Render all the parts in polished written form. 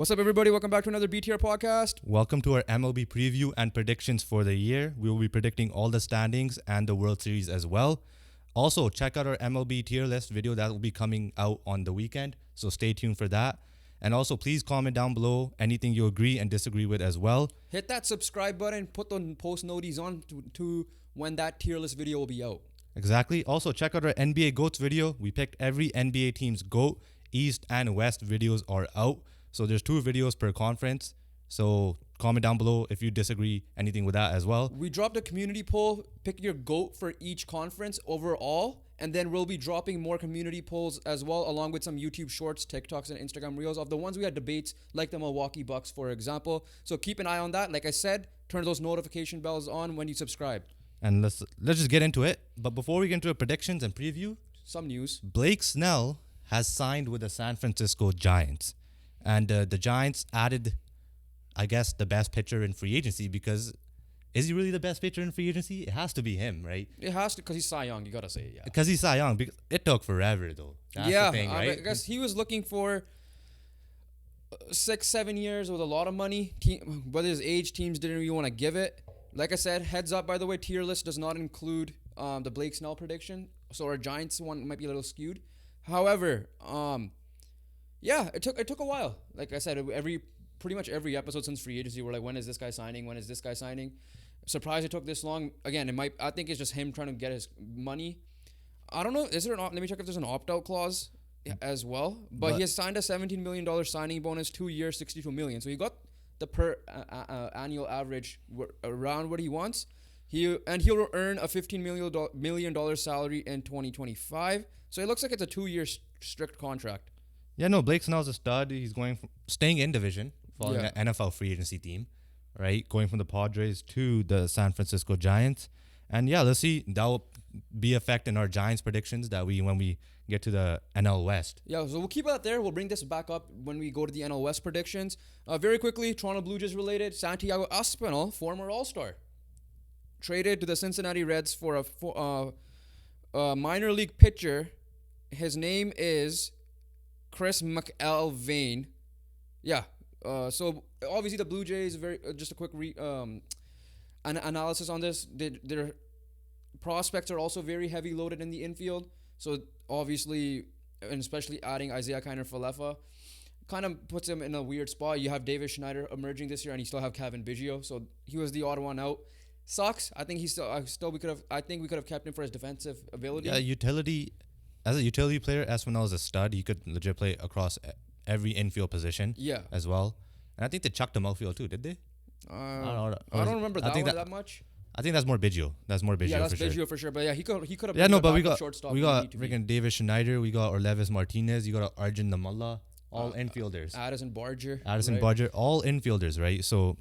What's up, everybody? Welcome back to another BTR podcast. Welcome to our MLB preview and predictions for the year. We will be predicting all the standings and the World Series as well. Also, check out our MLB tier list video that will be coming out on the weekend, so stay tuned for that. And also, please comment down below anything you agree and disagree with as well. Hit that subscribe button, put the post notice on to when that tier list video will be out. Exactly. Also, check out our NBA GOATs video. We picked every NBA team's GOAT. East and West videos are out. So there's 2 videos per conference. So comment down below if you disagree anything with that as well. We dropped a community poll. Pick your GOAT for each conference overall. And then we'll be dropping more community polls as well, along with some YouTube shorts, TikToks, and Instagram reels of the ones we had debates, like the Milwaukee Bucks, for example. So keep an eye on that. Like I said, turn those notification bells on when you subscribe. And let's just get into it. But before we get into our predictions and preview, Some news. Blake Snell has signed with the San Francisco Giants. And the Giants added, I guess, the best pitcher in free agency because is he really the best pitcher in free agency? It has to be him, right? It has to, because he's Cy Young. You got to say, yeah. Because he's Cy Young. Because it took forever, though. That's the thing, right? I guess he was looking for 6-7 years with a lot of money. But his age, teams didn't really want to give it. Like I said, heads up, by the way, tier list does not include the Blake Snell prediction. So our Giants one might be a little skewed. However, it took a while. Like I said, pretty much every episode since free agency, we're like, when is this guy signing? When is this guy signing? Surprised it took this long. Again, I think it's just him trying to get his money. I don't know. Let me check if there's an opt-out clause as well. But he has signed a $17 million signing bonus, 2 years, $62 million. So he got the per annual average around what he wants. He'll earn a $15 million salary in 2025. So it looks like it's a 2-year strict contract. Yeah, no, Blake Snell's a stud. He's staying in division, following an NFL free agency team, right? Going from the Padres to the San Francisco Giants. And yeah, let's see. That will be affecting our Giants predictions when we get to the NL West. Yeah, so we'll keep that there. We'll bring this back up when we go to the NL West predictions. Very quickly, Toronto Blue Jays related. Santiago Espinal, former All-Star, traded to the Cincinnati Reds for a minor league pitcher. His name is Chris McElvain. Yeah. So obviously the Blue Jays, just a quick analysis on this. Their prospects are also very heavy loaded in the infield. So obviously, and especially adding Isaiah Kiner-Falefa, kind of puts him in a weird spot. You have Davis Schneider emerging this year, and you still have Kevin Biggio. So he was the odd one out. Sucks. I think we could have kept him for his defensive ability. Yeah, as a utility player, Espinal is a stud. He could legit play across every infield position. Yeah. As well. And I think they chucked him outfield too, did they? I don't remember that much. I think that's more Biggio. Yeah, that's Biggio for sure. But yeah, he could have. Yeah, no, but we got freaking Davis Schneider. We got Orlevis Martinez. You got Arjun Namalla. All infielders. Addison Barger, all infielders, right? So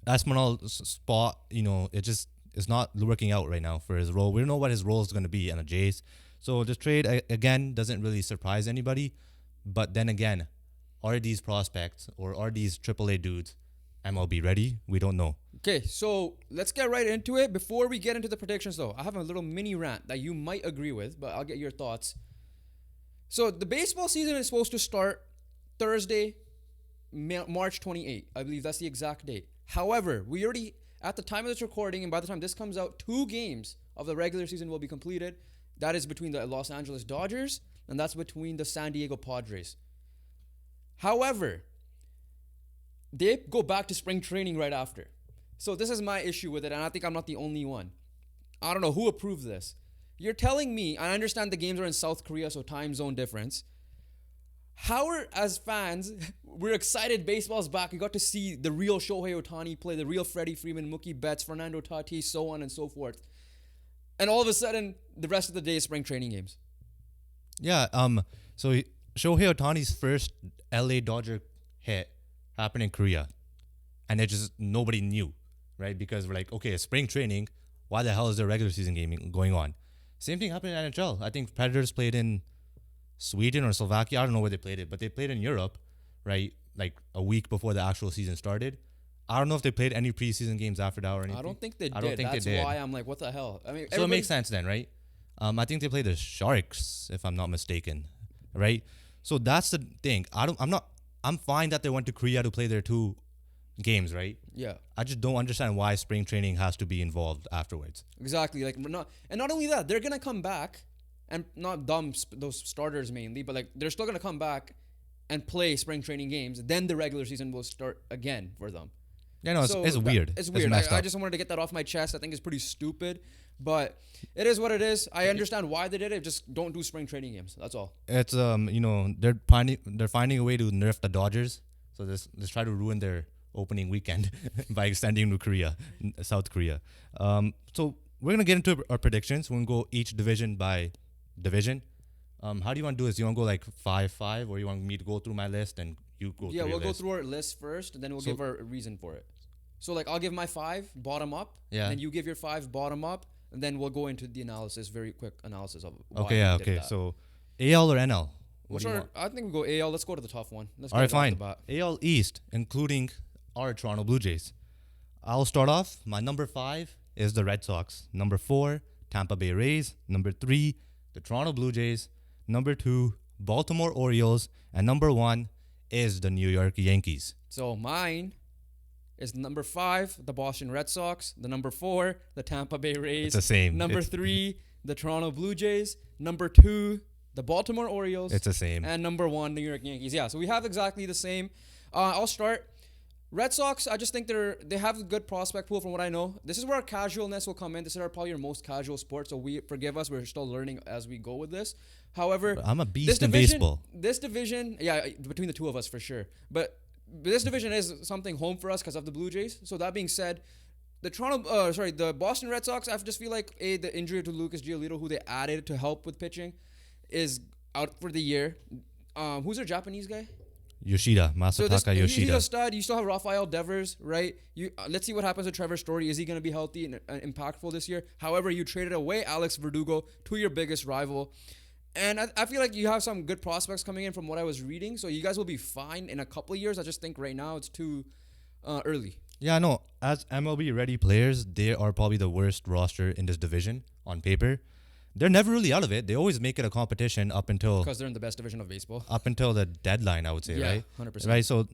Espinal's spot, it just is not working out right now for his role. We don't know what his role is going to be on the Jays. So this trade, again, doesn't really surprise anybody. But then again, are these prospects or are these AAA dudes MLB ready? We don't know. Okay, so let's get right into it. Before we get into the predictions, though, I have a little mini rant that you might agree with, but I'll get your thoughts. So the baseball season is supposed to start Thursday, March 28th. I believe that's the exact date. However, we already, at the time of this recording, and by the time this comes out, 2 games of the regular season will be completed. That is between the Los Angeles Dodgers, and that's between the San Diego Padres. However, they go back to spring training right after. So this is my issue with it, and I think I'm not the only one. I don't know who approved this. You're telling me, I understand the games are in South Korea, so time zone difference. How are, as fans, we're excited baseball's back. We got to see the real Shohei Ohtani play, the real Freddie Freeman, Mookie Betts, Fernando Tatis, so on and so forth. And all of a sudden, the rest of the day is spring training games. Yeah, so Shohei Ohtani's first LA Dodger hit happened in Korea. And it just, nobody knew, right? Because we're like, okay, spring training, why the hell is there regular season gaming going on? Same thing happened in NHL. I think Predators played in Sweden or Slovakia. I don't know where they played it, but they played in Europe, right? Like a week before the actual season started. I don't know if they played any preseason games after that or anything. I don't think they did. That's why I'm like, what the hell? I mean, so it makes sense then, right? I think they played the Sharks, if I'm not mistaken, right? So that's the thing. I'm I'm fine that they went to Korea to play their 2 games, right? Yeah. I just don't understand why spring training has to be involved afterwards. Exactly. Like we're not, and not only that, they're gonna come back and not those starters mainly, but like they're still gonna come back and play spring training games. Then the regular season will start again for them. Yeah, no, it's weird. It's weird. messed I up. just wanted to get that off my chest. I think it's pretty stupid, but it is what it is. I understand why they did it. Just don't do spring training games. That's all. It's they're finding a way to nerf the Dodgers. So let's try to ruin their opening weekend by extending to South Korea. So we're gonna get into our predictions. We're gonna go each division by division. How do you want to do this? You want to go like 5-5, or you want me to go through my list and you go? Yeah, through we'll your go list? through our list first, and then we'll give our reason for it. So like I'll give my 5 bottom up, Yeah. and you give your 5 bottom up, and then we'll go into the analysis, very quick analysis of why Okay, we yeah, did okay. that. So AL or NL? What We'll do you start, want? I think we'll go AL. Let's go to the tough one. Let's All get right, it off the fine. bat. AL East, including our Toronto Blue Jays. I'll start off. My number 5 is the Red Sox. Number 4, Tampa Bay Rays. Number 3, the Toronto Blue Jays. Number 2, Baltimore Orioles. And number 1 is the New York Yankees. So mine is number 5, the Boston Red Sox. The number 4, the Tampa Bay Rays. It's the same. Number It's- 3, the Toronto Blue Jays. Number 2, the Baltimore Orioles. It's the same. And number 1, the New York Yankees. Yeah, so we have exactly the same. I'll start. Red Sox, I just think they have a good prospect pool from what I know. This is where our casualness will come in. This is probably our most casual sport, so forgive us. We're still learning as we go with this. However, I'm a beast in division, baseball. This division, yeah, between the two of us for sure. But this division is something home for us because of the Blue Jays. So that being said, the Boston Red Sox, I just feel like the injury to Lucas Giolito, who they added to help with pitching, is out for the year. Who's their Japanese guy? Yoshida, Masataka He's Yoshida. a stud. You still have Rafael Devers, right? Let's see what happens with Trevor Story. Is he going to be healthy and impactful this year? However, you traded away Alex Verdugo to your biggest rival. And I feel like you have some good prospects coming in from what I was reading. So you guys will be fine in a couple of years. I just think right now it's too early. Yeah, no. As MLB ready players, they are probably the worst roster in this division on paper. They're never really out of it. They always make it a competition up until Because they're in the best division of baseball. the deadline, I would say, Yeah, right? 100%. Right. So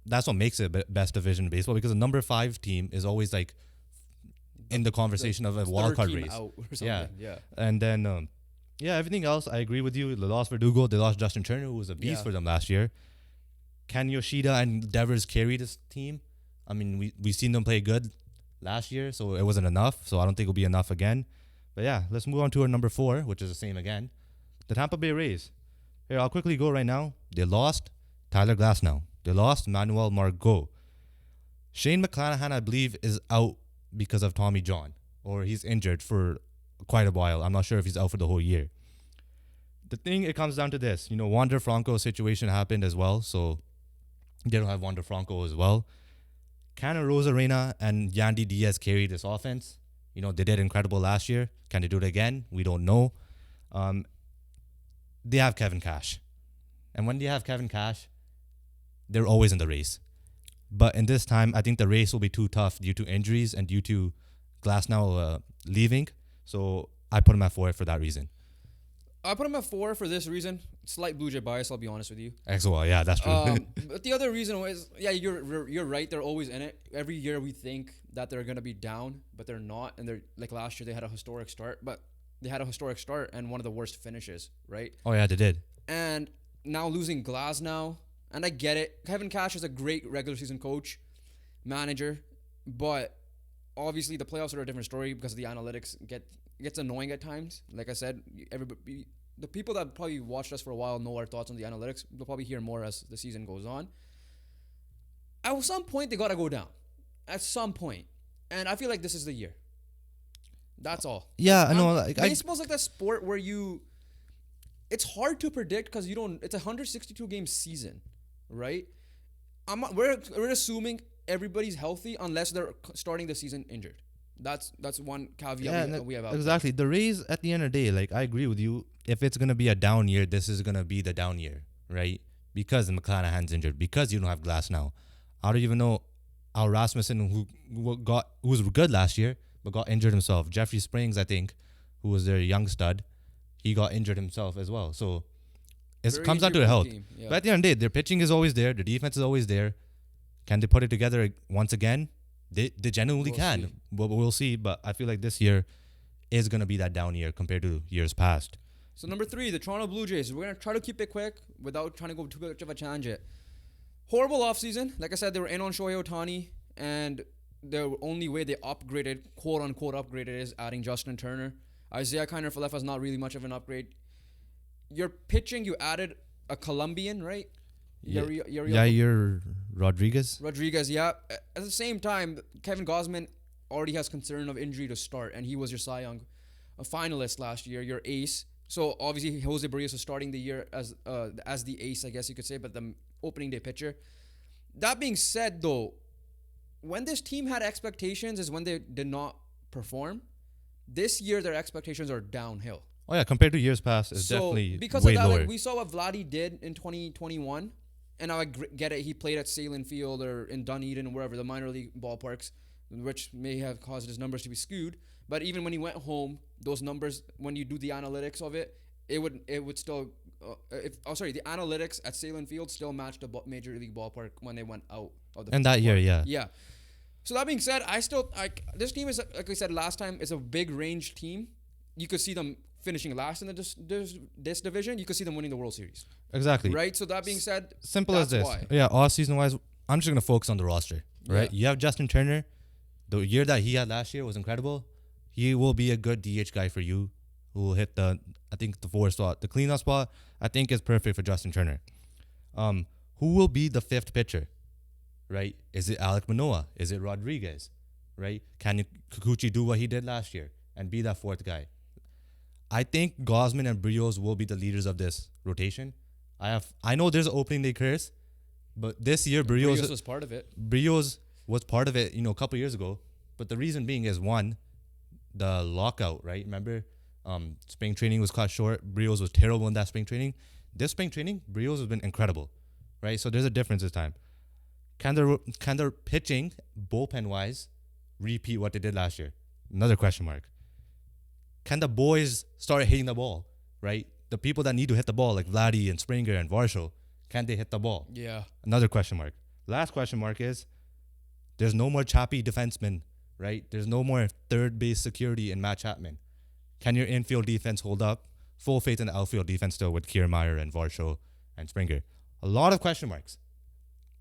that's what makes it best division in baseball, because the number 5 team is always like in the conversation of a wild Third card team race. out or something. Yeah. Yeah. And then, everything else, I agree with you. They lost Verdugo. They lost Justin Turner, who was a beast Yeah. for them last year. Can Yoshida and Devers carry this team? I mean, we seen them play good last year, so it wasn't enough. So I don't think it'll be enough again. But yeah, let's move on to our number 4, which is the same again. The Tampa Bay Rays. Here, I'll quickly go right now. They lost Tyler Glasnow. They lost Manuel Margot. Shane McClanahan, I believe, is out because of Tommy John, or he's injured for quite a while. I'm not sure if he's out for the whole year. The thing, it comes down to this. Wander Franco's situation happened as well, so they don't have Wander Franco as well. Can Rosarena and Yandy Diaz carry this offense? They did incredible last year. Can they do it again? We don't know. They have Kevin Cash. And when they have Kevin Cash, they're always in the race. But in this time, I think the race will be too tough due to injuries and due to Glasnow leaving. So I put him at 4 for that reason. I put him at 4 for this reason. Slight Blue Jay bias, I'll be honest with you. Well, yeah, that's true. But the other reason was, yeah, you're right. They're always in it. Every year we think that they're gonna be down, but they're not. And they're like last year they had a historic start, and one of the worst finishes, right? Oh yeah, they did. And now losing Glasnow, and I get it. Kevin Cash is a great regular season coach, manager, but obviously the playoffs are a different story because the analytics gets annoying at times. Like I said, the people that probably watched us for a while know our thoughts on the analytics. They'll probably hear more as the season goes on. At some point, they got to go down. At some point. And I feel like this is the year. That's all. Yeah, I know. Baseball's like that sport where it's hard to predict because it's a 162 game season, right? We're assuming everybody's healthy unless they're starting the season injured. That's one caveat we have out exactly. The Rays, at the end of the day, I agree with you. If it's gonna be a down year, this is gonna be the down year, right? Because McClanahan's injured, because you don't have Glasnow. I don't even know Al Rasmussen, who was good last year but got injured himself. Jeffrey Springs, I think, who was their young stud, he got injured himself as well. So it Very comes down to health. team. Yeah. But at the end of the day, their pitching is always there. Their defense is always there. Can they put it together once again? They genuinely We'll can. see. But we'll see. But I feel like this year is going to be that down year compared to years past. So number 3, the Toronto Blue Jays. We're going to try to keep it quick without trying to go too much of a tangent. Horrible offseason. Like I said, they were in on Shohei Ohtani, and the only way they upgraded, quote-unquote upgraded, is adding Justin Turner. Isaiah Kiner-Falefa is not really much of an upgrade. Your pitching, you added a Colombian, right? Yair Rodriguez. Rodriguez, yeah. At the same time, Kevin Gausman already has concern of injury to start, and he was your Cy Young finalist last year, your ace. So obviously Jose Barrios is starting the year as the ace, I guess you could say, but the opening day pitcher. That being said, though, when this team had expectations is when they did not perform. This year, their expectations are downhill. Oh yeah, compared to years past, it's definitely because way of that, lower. like, we saw what Vladdy did in 2021, and I get it. He played at Salem Field or in Dunedin or wherever, the minor league ballparks, which may have caused his numbers to be skewed. But even when he went home, those numbers, when you do the analytics of it, it would still. The analytics at Salem Field still matched the major league ballpark when they went out of the. And that year, yeah. Yeah. So that being said, this team is, like I said last time, is a big range team. You could see them finishing last in this division. You could see them winning the World Series. Exactly. Right. So that being said, simple as this. Why. Yeah, all season wise, I'm just gonna focus on the roster. Right. Yeah. You have Justin Turner. The year that he had last year was incredible. He will be a good DH guy for you, who will hit the 4 spot, the cleanup spot. I think is perfect for Justin Turner. Who will be the 5th pitcher? Right? Is it Alek Manoah? Is it Rodriguez? Right? Can Kikuchi do what he did last year and be that 4th guy? I think Gausman and Brios will be the leaders of this rotation. I know there's an opening day curse, but this year Brios was part of it. Brios was part of it, a couple years ago. But the reason being is, one, the lockout, right? Remember, spring training was cut short. Brios was terrible in that spring training. This spring training, Brios has been incredible, right? So there's a difference this time. Can their pitching, bullpen-wise, repeat what they did last year? Another question mark. Can the boys start hitting the ball, right? The people that need to hit the ball, like Vladdy and Springer and Varsho, can they hit the ball? Yeah. Another question mark. Last question mark is, there's no more choppy defensemen, right? There's no more third base security in Matt Chapman. Can your infield defense hold up? Full faith in the outfield defense still with Kiermaier and Varsho and Springer. A lot of question marks.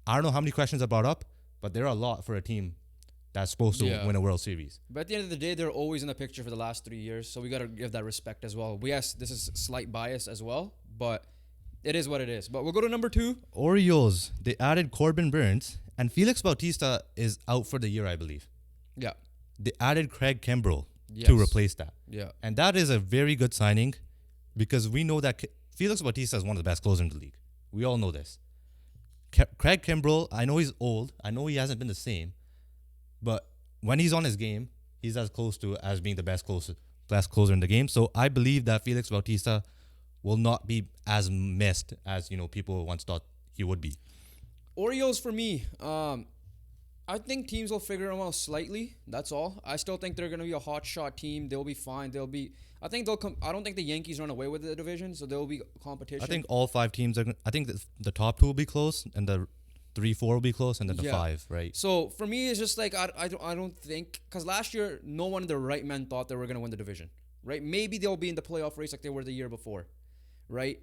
I don't know how many questions I brought up, but there are a lot for a team that's supposed to win a World Series. But at the end of the day, they're always in the picture for the last 3 years, so we got to give that respect as well. Yes, this is slight bias as well, but it is what it is. But we'll go to number 2. Orioles, they added Corbin Burns, and Felix Bautista is out for the year, I believe. Yeah. They added Craig Kimbrell to replace that. Yeah. And that is a very good signing because we know that Felix Bautista is one of the best closers in the league. We all know this. Craig Kimbrell, I know he's old. I know he hasn't been the same. But when he's on his game, he's as close to as being the best closer in the game. So I believe that Felix Bautista will not be as missed as people once thought he would be. Orioles for me, I think teams will figure them out slightly. That's all. I still think they're going to be a hot shot team. They'll be fine. I think they'll come. I don't think the Yankees run away with the division, so there will be competition. I think all 5 teams are. I think the top 2 will be close, and the 3-4 will be close, and then the 5, right? So for me, it's just like I don't think, because last year no one in their right men thought they were going to win the division, right? Maybe they'll be in the playoff race like they were the year before, right?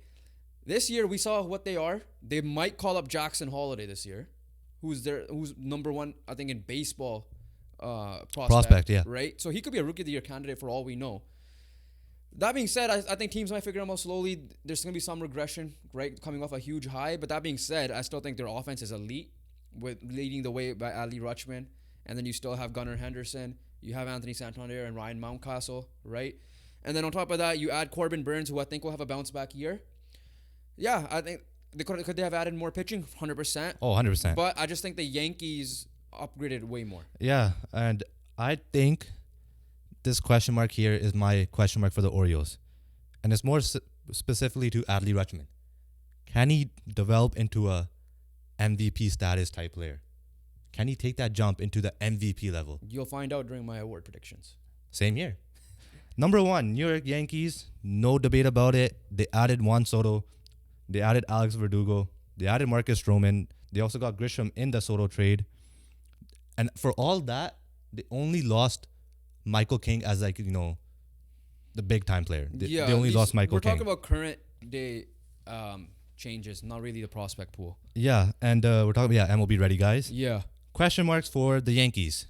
This year we saw what they are. They might call up Jackson Holiday this year, who's number 1, I think, in baseball prospect, yeah, right? So he could be a rookie of the year candidate for all we know. That being said, I think teams might figure them out slowly. There's going to be some regression, right, coming off a huge high. But that being said, I still think their offense is elite, with leading the way by Ali Rutschman. And then you still have Gunnar Henderson. You have Anthony Santander and Ryan Mountcastle, right? And then on top of that, you add Corbin Burns, who I think will have a bounce-back year. Yeah, I think could they have added more pitching? 100%. Oh, 100%. But I just think the Yankees upgraded way more. Yeah, and I think this question mark here is my question mark for the Orioles. And it's more specifically to Adley Rutschman. Can he develop into a MVP status type player? Can he take that jump into the MVP level? You'll find out during my award predictions. Same here. Number 1, New York Yankees. No debate about it. They added Juan Soto. They added Alex Verdugo. They added Marcus Stroman. They also got Grisham in the Soto trade. And for all that, they only lost Michael King as like, the big time player. They only lost Michael King. We're talking about current day changes, not really the prospect pool. Yeah, and we're talking about MLB ready guys. Yeah. Question marks for the Yankees.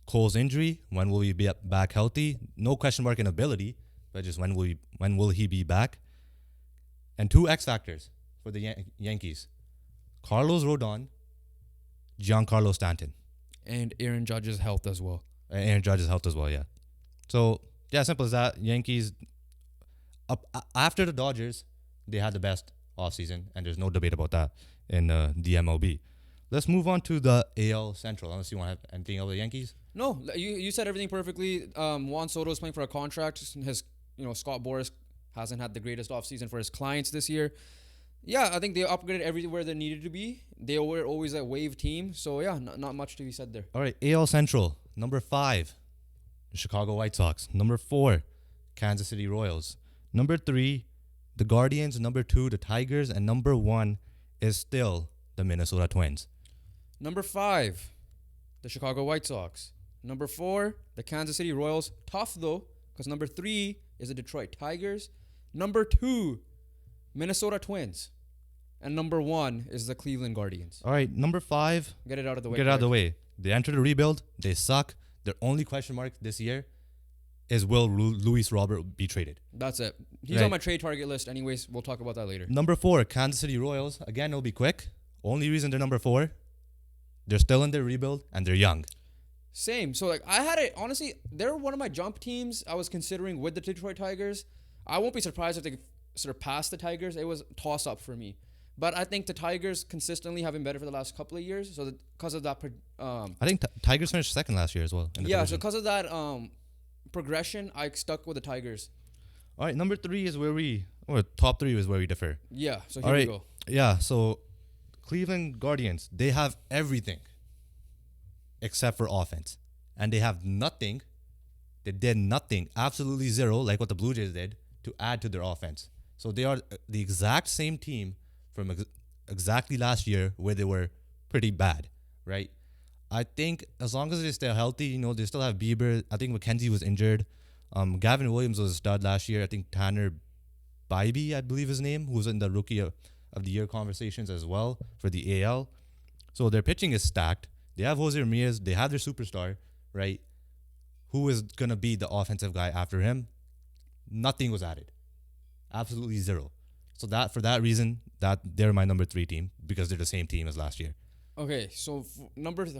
Cole's injury, when will he be back healthy? No question mark in ability, but just when will he be back? And 2 X factors for the Yankees. Carlos Rodon, Giancarlo Stanton. And Aaron Judge's health as well. Aaron Judge's health as well, yeah. So, yeah, simple as that. Yankees, after the Dodgers, they had the best offseason, and there's no debate about that in the MLB. Let's move on to the AL Central, unless you want to have anything else with the Yankees. No, you said everything perfectly. Juan Soto is playing for a contract. Scott Boras hasn't had the greatest offseason for his clients this year. Yeah, I think they upgraded everywhere they needed to be. They were always a wave team. So, yeah, not much to be said there. All right, AL Central, number 5, the Chicago White Sox. Number 4, Kansas City Royals. Number 3, the Guardians. Number 2, the Tigers. And number 1 is still the Minnesota Twins. Number 5, the Chicago White Sox. Number 4, the Kansas City Royals. Tough, though, because number 3 is the Detroit Tigers. Number 2, Minnesota Twins. And number 1 is the Cleveland Guardians. All right, number 5. Get it out of the way. Get it out of the way. They entered a rebuild. They suck. Their only question mark this year is will Luis Robert be traded? That's it. He's on my trade target list anyways. We'll talk about that later. Number 4, Kansas City Royals. Again, it'll be quick. Only reason they're number 4, they're still in their rebuild and they're young. Same. So, I had it, honestly, they're one of my jump teams I was considering with the Detroit Tigers. I won't be surprised if they surpass the Tigers. It was toss-up for me. But I think the Tigers consistently have been better for the last couple of years. So, because of that... I think Tigers finished second last year as well. Yeah, so because of that progression, I stuck with the Tigers. All right, number 3 is top 3 is where we differ. Yeah, so here we go. Yeah, so Cleveland Guardians, they have everything except for offense. And they have nothing. They did nothing, absolutely zero, like what the Blue Jays did, to add to their offense. So they are the exact same team from exactly last year where they were pretty bad, right? I think as long as they stay healthy, they still have Bieber. I think McKenzie was injured. Gavin Williams was a stud last year. I think Tanner Bybee, I believe his name, who was in the Rookie of the Year conversations as well for the AL. So their pitching is stacked. They have Jose Ramirez. They have their superstar, right? Who is going to be the offensive guy after him? Nothing was added. Absolutely zero. So for that reason, that they're my number 3 team because they're the same team as last year. Okay, so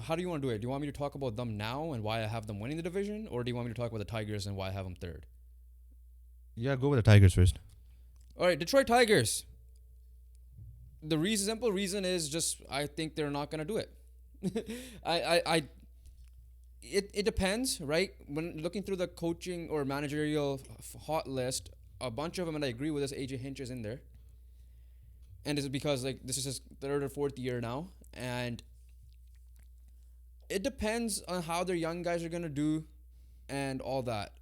how do you want to do it? Do you want me to talk about them now and why I have them winning the division, or do you want me to talk about the Tigers and why I have them 3rd? Yeah, go with the Tigers first. All right, Detroit Tigers. The simple reason is just I think they're not gonna do it. It depends, right? When looking through the coaching or managerial hot list, a bunch of them, and I agree with this, AJ Hinch is in there. And it's because this is his 3rd or 4th year now. And it depends on how their young guys are going to do and all that.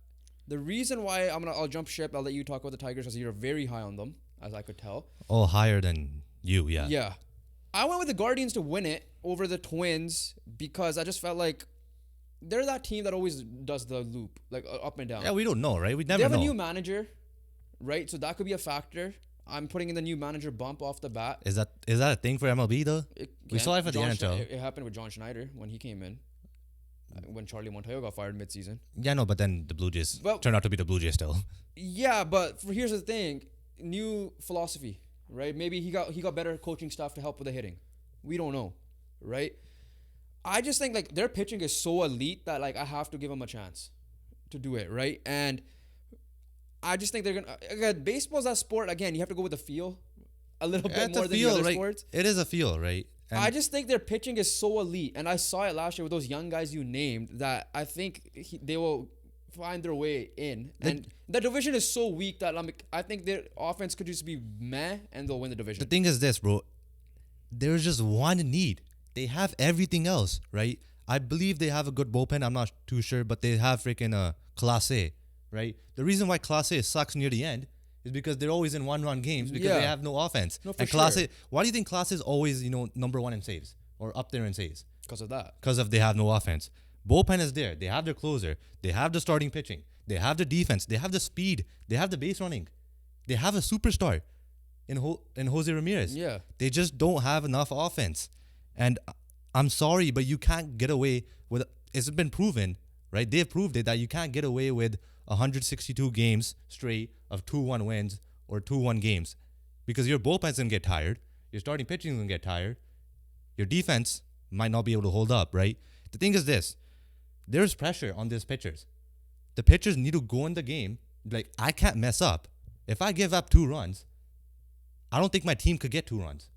The reason why I'll jump ship, I'll let you talk about the Tigers because you're very high on them, as I could tell. Oh, higher than you, yeah. Yeah. I went with the Guardians to win it over the Twins because I just felt like they're that team that always does the loop, up and down. Yeah, we don't know, right? We never know. They have know. a new manager, right? So that could be a factor. I'm putting in the new manager bump off the bat. Is that a thing for MLB though? We saw it for the NHL. It happened with John Schneider when he came in, when Charlie Montoyo got fired midseason. Yeah, no, but then the Blue Jays turned out to be the Blue Jays still. Yeah, but here's the thing: new philosophy, right? Maybe he got better coaching staff to help with the hitting. We don't know, right? I just think their pitching is so elite that I have to give them a chance to do it, right? And I just think they're gonna. Again, baseball's that sport. Again, you have to go with the feel a little bit more than the other sports. It is a feel, right? And I just think their pitching is so elite, and I saw it last year with those young guys you named. That I think they will find their way in. And the division is so weak that I think their offense could just be meh, and they'll win the division. The thing is this, bro. There's just one need. They have everything else, right? I believe they have a good bullpen. I'm not too sure, but they have freaking Clase, right? The reason why Clase sucks near the end is because they're always in one-run games because they Yeah. have no offense. No, for And Clase, sure. why do you think Clase is always, number one in saves or up there in saves? Because of that. Because of they have no offense. Bullpen is there. They have their closer. They have the starting pitching. They have the defense. They have the speed. They have the base running. They have a superstar in Jose Ramirez. Yeah. They just don't have enough offense. And I'm sorry, but you can't get away with. It's been proven, right? They've proved it that you can't get away with 162 games straight of 2-1 wins or 2-1 games because your bullpen's gonna get tired. Your starting pitching is gonna get tired. Your defense might not be able to hold up, right? The thing is this: there's pressure on these pitchers. The pitchers need to go in the game like, I can't mess up. If I give up 2 runs, I don't think my team could get 2 runs.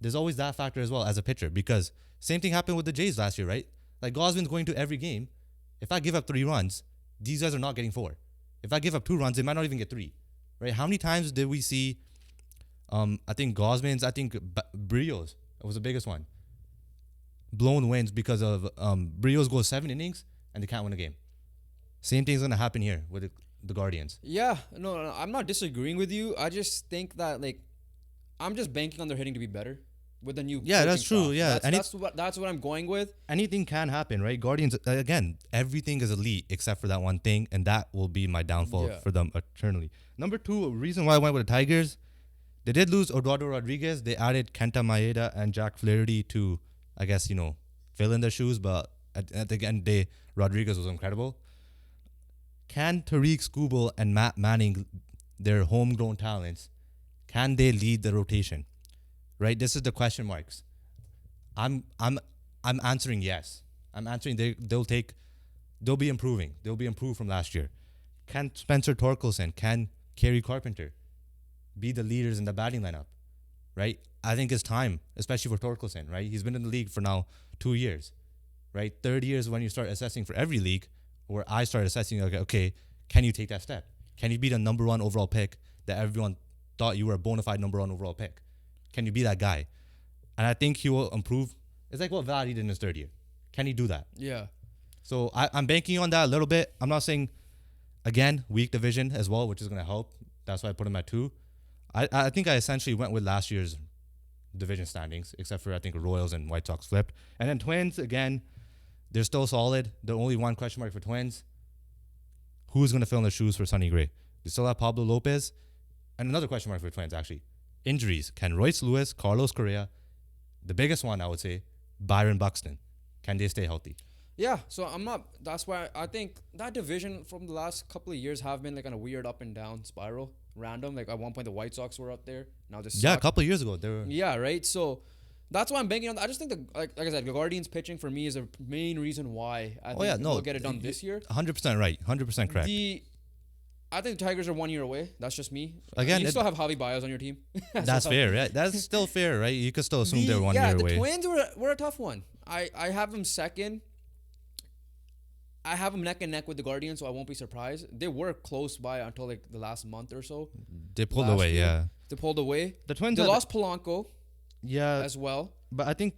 There's always that factor as well as a pitcher because same thing happened with the Jays last year, right? Like Gosman's going to every game. If I give up 3 runs, these guys are not getting 4. If I give up 2 runs, they might not even get 3, right? How many times did we see, I think Brios was the biggest one, blown wins because of Brios goes 7 innings and they can't win a game. Same thing's going to happen here with the Guardians. Yeah, no, I'm not disagreeing with you. I just think that I'm just banking on their hitting to be better with the new. Yeah, that's coaching true. staff. Yeah, that's what I'm going with. Anything can happen, right? Guardians, again, everything is elite except for that one thing, and that will be my downfall for them eternally. Number 2, reason why I went with the Tigers, they did lose Eduardo Rodriguez. They added Kenta Maeda and Jack Flaherty to, I guess, fill in their shoes, but at the end of the day, Rodriguez was incredible. Can Tariq Skubal and Matt Manning, their homegrown talents, can they lead the rotation? Right? This is the question marks. I'm answering yes. I'm answering they'll be improving. They'll be improved from last year. Can Spencer Torkelson, can Kerry Carpenter be the leaders in the batting lineup? Right? I think it's time, especially for Torkelson, right? He's been in the league for now 2 years. Right? 3rd year is when you start assessing for every league, where I started assessing, okay, can you take that step? Can you be the number 1 overall pick that everyone thought you were a bona fide number 1 overall pick? Can you be that guy? And I think he will improve. It's like what Vlad did in his 3rd year. Can he do that? Yeah. So I'm banking on that a little bit. I'm not saying, again, weak division as well, which is going to help. That's why I put him at 2. I think I essentially went with last year's division standings, except for I think Royals and White Sox flipped. And then Twins, again, they're still solid. The only one question mark for Twins, who's going to fill in the shoes for Sonny Gray? They still have Pablo Lopez. And another question mark for Twins, actually. Injuries. Can Royce Lewis, Carlos Correa, the biggest one, I would say, Byron Buxton, can they stay healthy? Yeah, so that's why I think that division from the last couple of years have been on a weird up and down spiral, random. Like at one point the White Sox were up there, now this. Yeah, a couple of years ago they were. Yeah, right. So that's why I'm banking on. I just think like I said, the Guardians pitching for me is a main reason why I think they'll get it done this year. 100% right, 100% correct. I think the Tigers are 1 year away. That's just me. Again, you still have Javi Baez on your team. That's fair, right? That's still fair, right? You could still assume they're 1 year away. Yeah, the Twins were a tough one. I have them second. I have them neck and neck with the Guardians, so I won't be surprised. They were close by until the last month or so. They pulled away, yeah. They pulled away. The Twins they lost Polanco, as well. But I think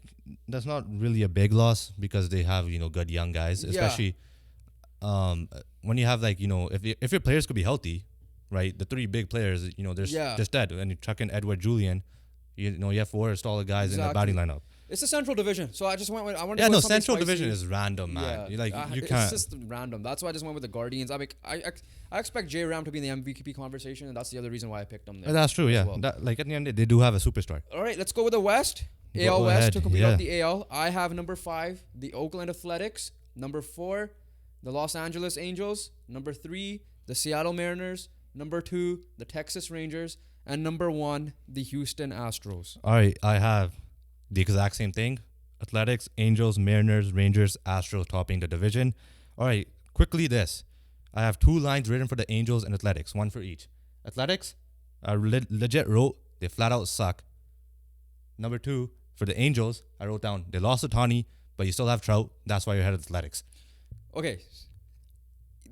that's not really a big loss because they have good young guys, especially when you have if your players could be healthy, right? The 3 big players, they're just dead, and you chuck in Edward Julian, you have 4 solid guys in the batting lineup. It's a Central Division, so I just went with. Central Division is random, man. Yeah, you can't. It's just random. That's why I just went with the Guardians. I expect J Ram to be in the MVP conversation, and that's the other reason why I picked them there. That's true. Yeah, well. at the end of the day, they do have a superstar. All right, let's go with the West. Go AL West ahead. to complete out the AL. I have number 5, the Oakland Athletics. Number 4, the Los Angeles Angels. Number 3, the Seattle Mariners. Number 2, the Texas Rangers. And number 1, the Houston Astros. All right, I have the exact same thing. Athletics, Angels, Mariners, Rangers, Astros topping the division. All right, quickly this. I have 2 lines written for the Angels and Athletics, 1 for each. Athletics, I legit wrote, they flat out suck. Number 2, for the Angels, I wrote down, they lost Ohtani, but you still have Trout. That's why you're ahead of the Athletics. Okay.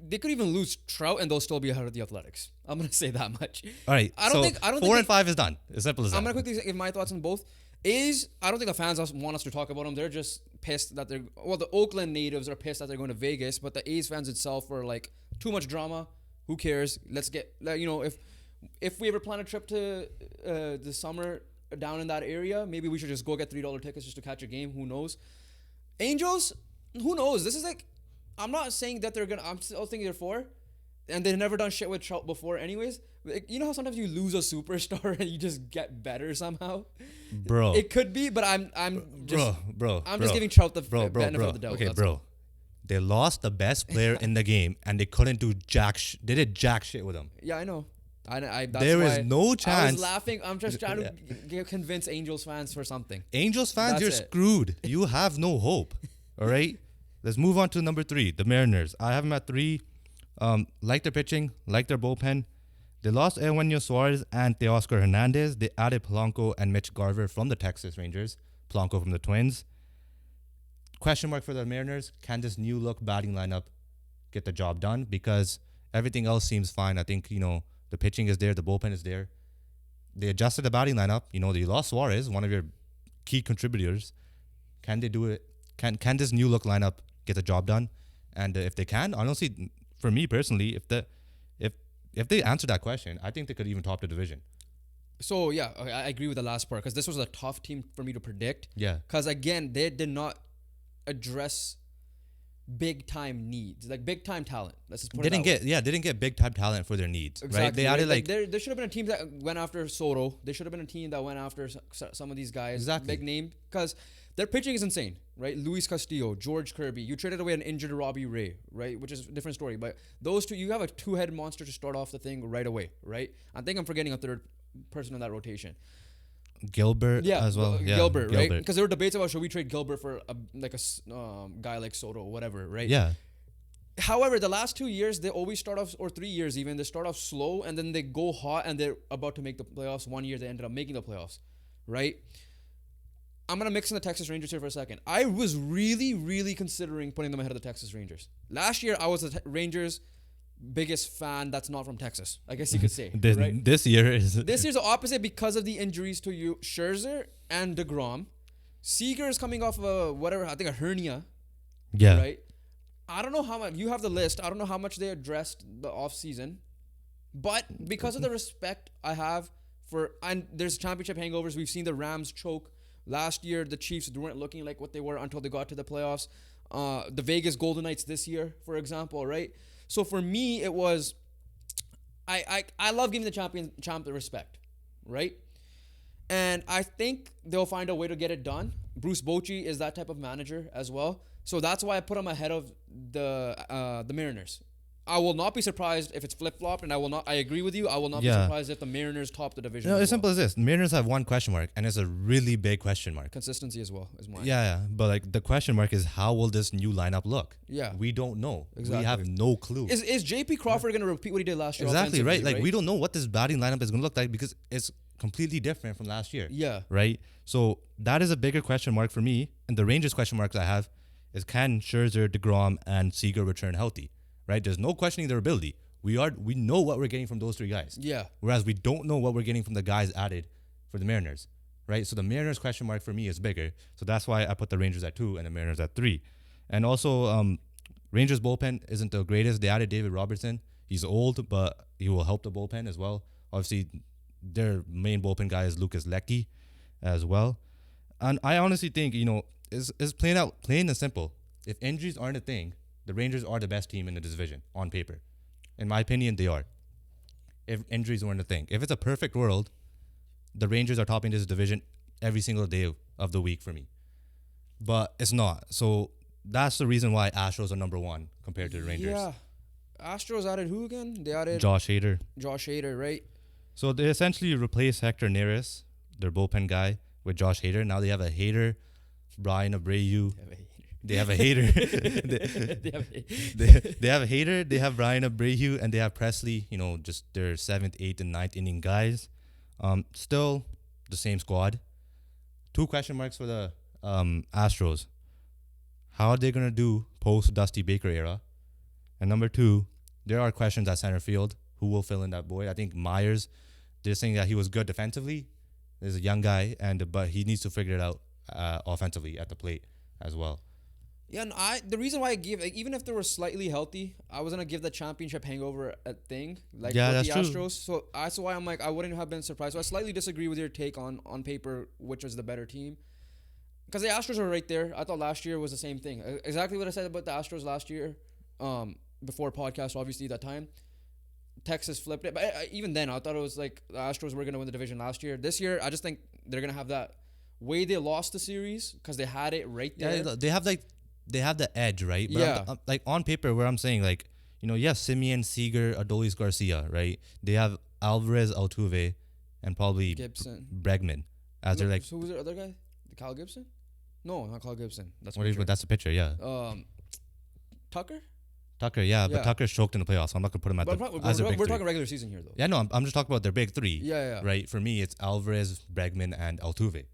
They could even lose Trout and they'll still be ahead of the Athletics. I'm going to say that much. All right, I don't think 4 and 5 is done. As simple as that. I'm going to quickly give my thoughts on both. I don't think the fans want us to talk about them. They're just pissed that the Oakland natives are pissed that they're going to Vegas, but the A's fans itself were too much drama. Who cares? Let's get if we ever plan a trip to the summer down in that area, maybe we should just go get $3 tickets just to catch a game. Who knows? Angels, who knows? This is like, I'm not saying that they're gonna. I'm still thinking they're 4, and they've never done shit with Trout before. Anyways, like, you know how sometimes you lose a superstar and you just get better somehow. Bro, It could be, but I'm just just giving Trout the benefit of the doubt. Okay, bro. They lost the best player in the game, and they couldn't do they did jack shit with him. Yeah, I know. That's There why is no I chance. was laughing. I'm just trying to convince Angels fans for something. Angels fans, That's you're it. screwed. You have no hope. All right? Let's move on to number 3, the Mariners. I have them at 3. Like their pitching, like their bullpen. They lost Eugenio Suarez and Teoscar Hernandez. They added Polanco and Mitch Garver from the Texas Rangers. Polanco from the Twins. Question mark for the Mariners. Can this new look batting lineup get the job done? Because everything else seems fine. I think, the pitching is there. The bullpen is there. They adjusted the batting lineup. They lost Suarez, one of your key contributors. Can they do it? Can this new look lineup get the job done? And if they can, honestly, for me personally, if they answer that question, I think they could even top the division. So yeah, I agree with the last part because this was a tough team for me to predict. Yeah. Because again, they did not address big time needs, like big time talent. Let's just put They it that way. they didn't get big time talent for their needs, Exactly, right? They added like there should have been a team that went after Soto. There should have been a team that went after some of these guys, Exactly. big name, because their pitching is insane, right? Luis Castillo, George Kirby. You traded away an injured Robbie Ray, right? Which is a different story. But those two, you have a two-headed monster to start off the thing right away, right? I think I'm forgetting a third person in that rotation. Gilbert as well. Yeah, Gilbert, right? Because there were debates about should we trade Gilbert for a guy like Soto or whatever, right? Yeah. However, the last 2 years, they always start off, or 3 years even, they start off slow and then they go hot and they're about to make the playoffs. 1 year, they ended up making the playoffs, right? I'm going to mix in the Texas Rangers here for a second. I was really, really considering putting them ahead of the Texas Rangers. Last year, I was the Rangers' biggest fan that's not from Texas, I guess you could say. right? This year is... This year's the opposite because of the injuries to you, Scherzer and DeGrom. Seager is coming off of I think a hernia. Yeah. Right? I don't know how much, you have the list. I don't know how much they addressed the offseason. But because of the respect I have and there's championship hangovers. We've seen the Rams choke. Last year, the Chiefs weren't looking like what they were until they got to the playoffs. The Vegas Golden Knights this year, for example, right? So for me, it was, I love giving the champ the respect, right? And I think they'll find a way to get it done. Bruce Bochy is that type of manager as well. So that's why I put them ahead of the Mariners. I will not be surprised if it's flip-flopped, and I agree with you. I will not be surprised if the Mariners top the division. No, it's simple as this. The Mariners have one question mark, and it's a really big question mark. Consistency as well is mine. Yeah. But like the question mark is how will this new lineup look? Yeah. We don't know. Exactly. We have no clue. Is JP Crawford going to repeat what he did last year? Exactly, right? offensively, Like we don't know what this batting lineup is going to look like because it's completely different from last year. Yeah. Right? So that is a bigger question mark for me. And the Rangers question marks I have is can Scherzer, DeGrom, and Seager return healthy? Right? There's no questioning their ability. We know what we're getting from those three guys. Yeah. Whereas we don't know what we're getting from the guys added for the Mariners. Right? So the Mariners question mark for me is bigger. So that's why I put the Rangers at 2 and the Mariners at 3. And also, Rangers bullpen isn't the greatest. They added David Robertson. He's old, but he will help the bullpen as well. Obviously, their main bullpen guy is Lucas Leckie as well. And I honestly think, it's plain and simple. If injuries aren't a thing, the Rangers are the best team in the division on paper. In my opinion, they are. If injuries weren't a thing. If it's a perfect world, the Rangers are topping this division every single day of the week for me. But it's not. So that's the reason why Astros are number 1 compared to the Rangers. Yeah. Astros added who again? They added Josh Hader. Josh Hader, right? So they essentially replaced Hector Neris, their bullpen guy, with Josh Hader. Now they have a Hader, Brian Abreu. They have a Hader. they have a Hader. They have Brian Abreu, and they have Presley. Just their 7th, 8th, and 9th inning guys. Still the same squad. 2 question marks for the Astros. How are they gonna do post Dusty Baker era? And number 2, there are questions at center field. Who will fill in that void? I think Myers. They're saying that he was good defensively. There's a young guy, but he needs to figure it out offensively at the plate as well. Yeah, and the reason why I gave, like, even if they were slightly healthy, I was gonna give the championship hangover a thing, like Yeah, with that's the true. Astros. So that's why I'm like, I wouldn't have been surprised. So I slightly disagree with your take on paper, which was the better team, because the Astros are right there. I thought last year was the same thing, exactly what I said about the Astros last year. Before podcast, obviously that time, Texas flipped it, but even then, I thought it was like the Astros were gonna win the division last year. This year, I just think they're gonna have that way they lost the series because they had it right there. Yeah, they have the edge, right? But Yeah. like on paper, where I'm saying like, yes, Simeon, Seager, Adolis Garcia, right? They have Alvarez, Altuve, and probably Gibson. Bregman as they're like. So who's the other guy? Kyle Gibson? No, not Kyle Gibson. That's What is, but that's the pitcher, yeah. Tucker. Tucker, yeah, Yeah. but Tucker's choked in the playoffs, so I'm not gonna put him at But as a big we're three. talking regular season here though. Yeah, no, I'm just talking about their big three. Yeah. Right. For me, it's Alvarez, Bregman, and Altuve.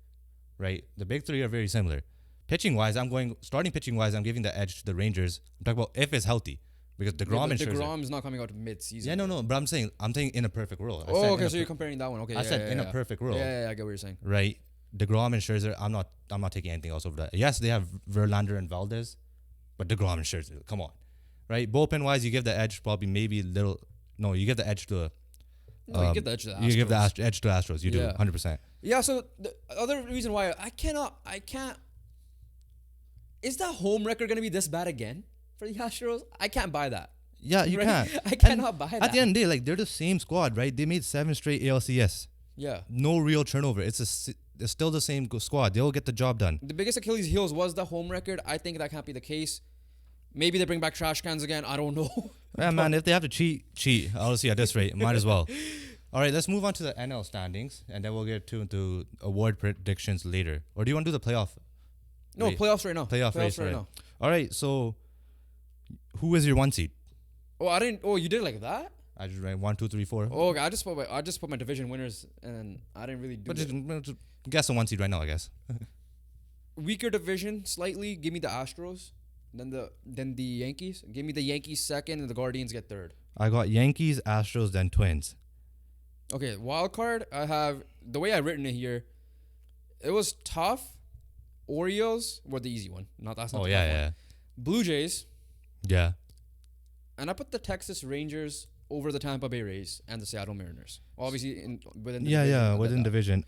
Right. The big three are very similar. Starting pitching wise, I'm giving the edge to the Rangers. I'm talking about if it's healthy, because DeGrom and Scherzer. DeGrom's not coming out mid season. Yeah, no, but I'm saying in a perfect world. I said Oh, in okay. a So you're comparing that one. Okay. I said in a perfect world. Yeah, I get what you're saying. Right. DeGrom and Scherzer, I'm not taking anything else over that. Yes, they have Verlander and Valdez, but DeGrom and Scherzer, come on. Right? Bullpen wise, you give the edge probably maybe little. No, you give the edge to. No, you give the edge to the Astros. You give the edge to Astros. You do Yeah. 100%. Yeah. So the other reason why I can't. Is that home record gonna be this bad again for the Astros? I can't buy that. Yeah, you Right? can't. I cannot buy that. At the end of the day, like they're the same squad, right? They made 7 straight ALCS. Yeah. No real turnover. It's still the same squad. They'll get the job done. The biggest Achilles heels was the home record. I think that can't be the case. Maybe they bring back trash cans again. I don't know. Yeah, man. If they have to cheat. Honestly, at this rate, might as well. All right, let's move on to the NL standings, and then we'll get into award predictions later. Or do you want to do the playoff? No, Wait. playoffs right now. Playoff race right right now. All right, so who is your 1 seed? Oh, I didn't. Oh, you did it like that? I just ran 1, 2, 3, 4. Oh, okay. I just put my division winners, and I didn't really do But it. just guess the 1 seed right now, I guess. Weaker division slightly. Give me the Astros. Then the Yankees. Give me the Yankees second, and the Guardians get third. I got Yankees, Astros, then Twins. Okay, wild card. I have the way I written it here. It was tough. Orioles were the easy one. That's not. Oh the yeah, tough one. yeah, Blue Jays, yeah. and I put the Texas Rangers over the Tampa Bay Rays and the Seattle Mariners. Obviously, within the division, I did within that. division.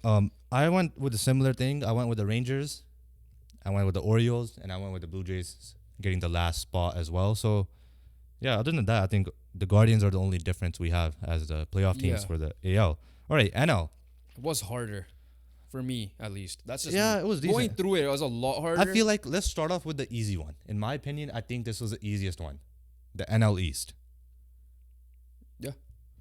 I went with a similar thing. I went with the Rangers, I went with the Orioles, and I went with the Blue Jays getting the last spot as well. So, yeah. Other than that, I think the Guardians are the only difference we have as the playoff teams Yeah. for the AL. All right, NL. It was harder, for me at least. That's just Yeah, me. it was going decent. through it. It was a lot harder. I feel like let's start off with the easy one. In my opinion, I think this was the easiest one, the NL East. Yeah.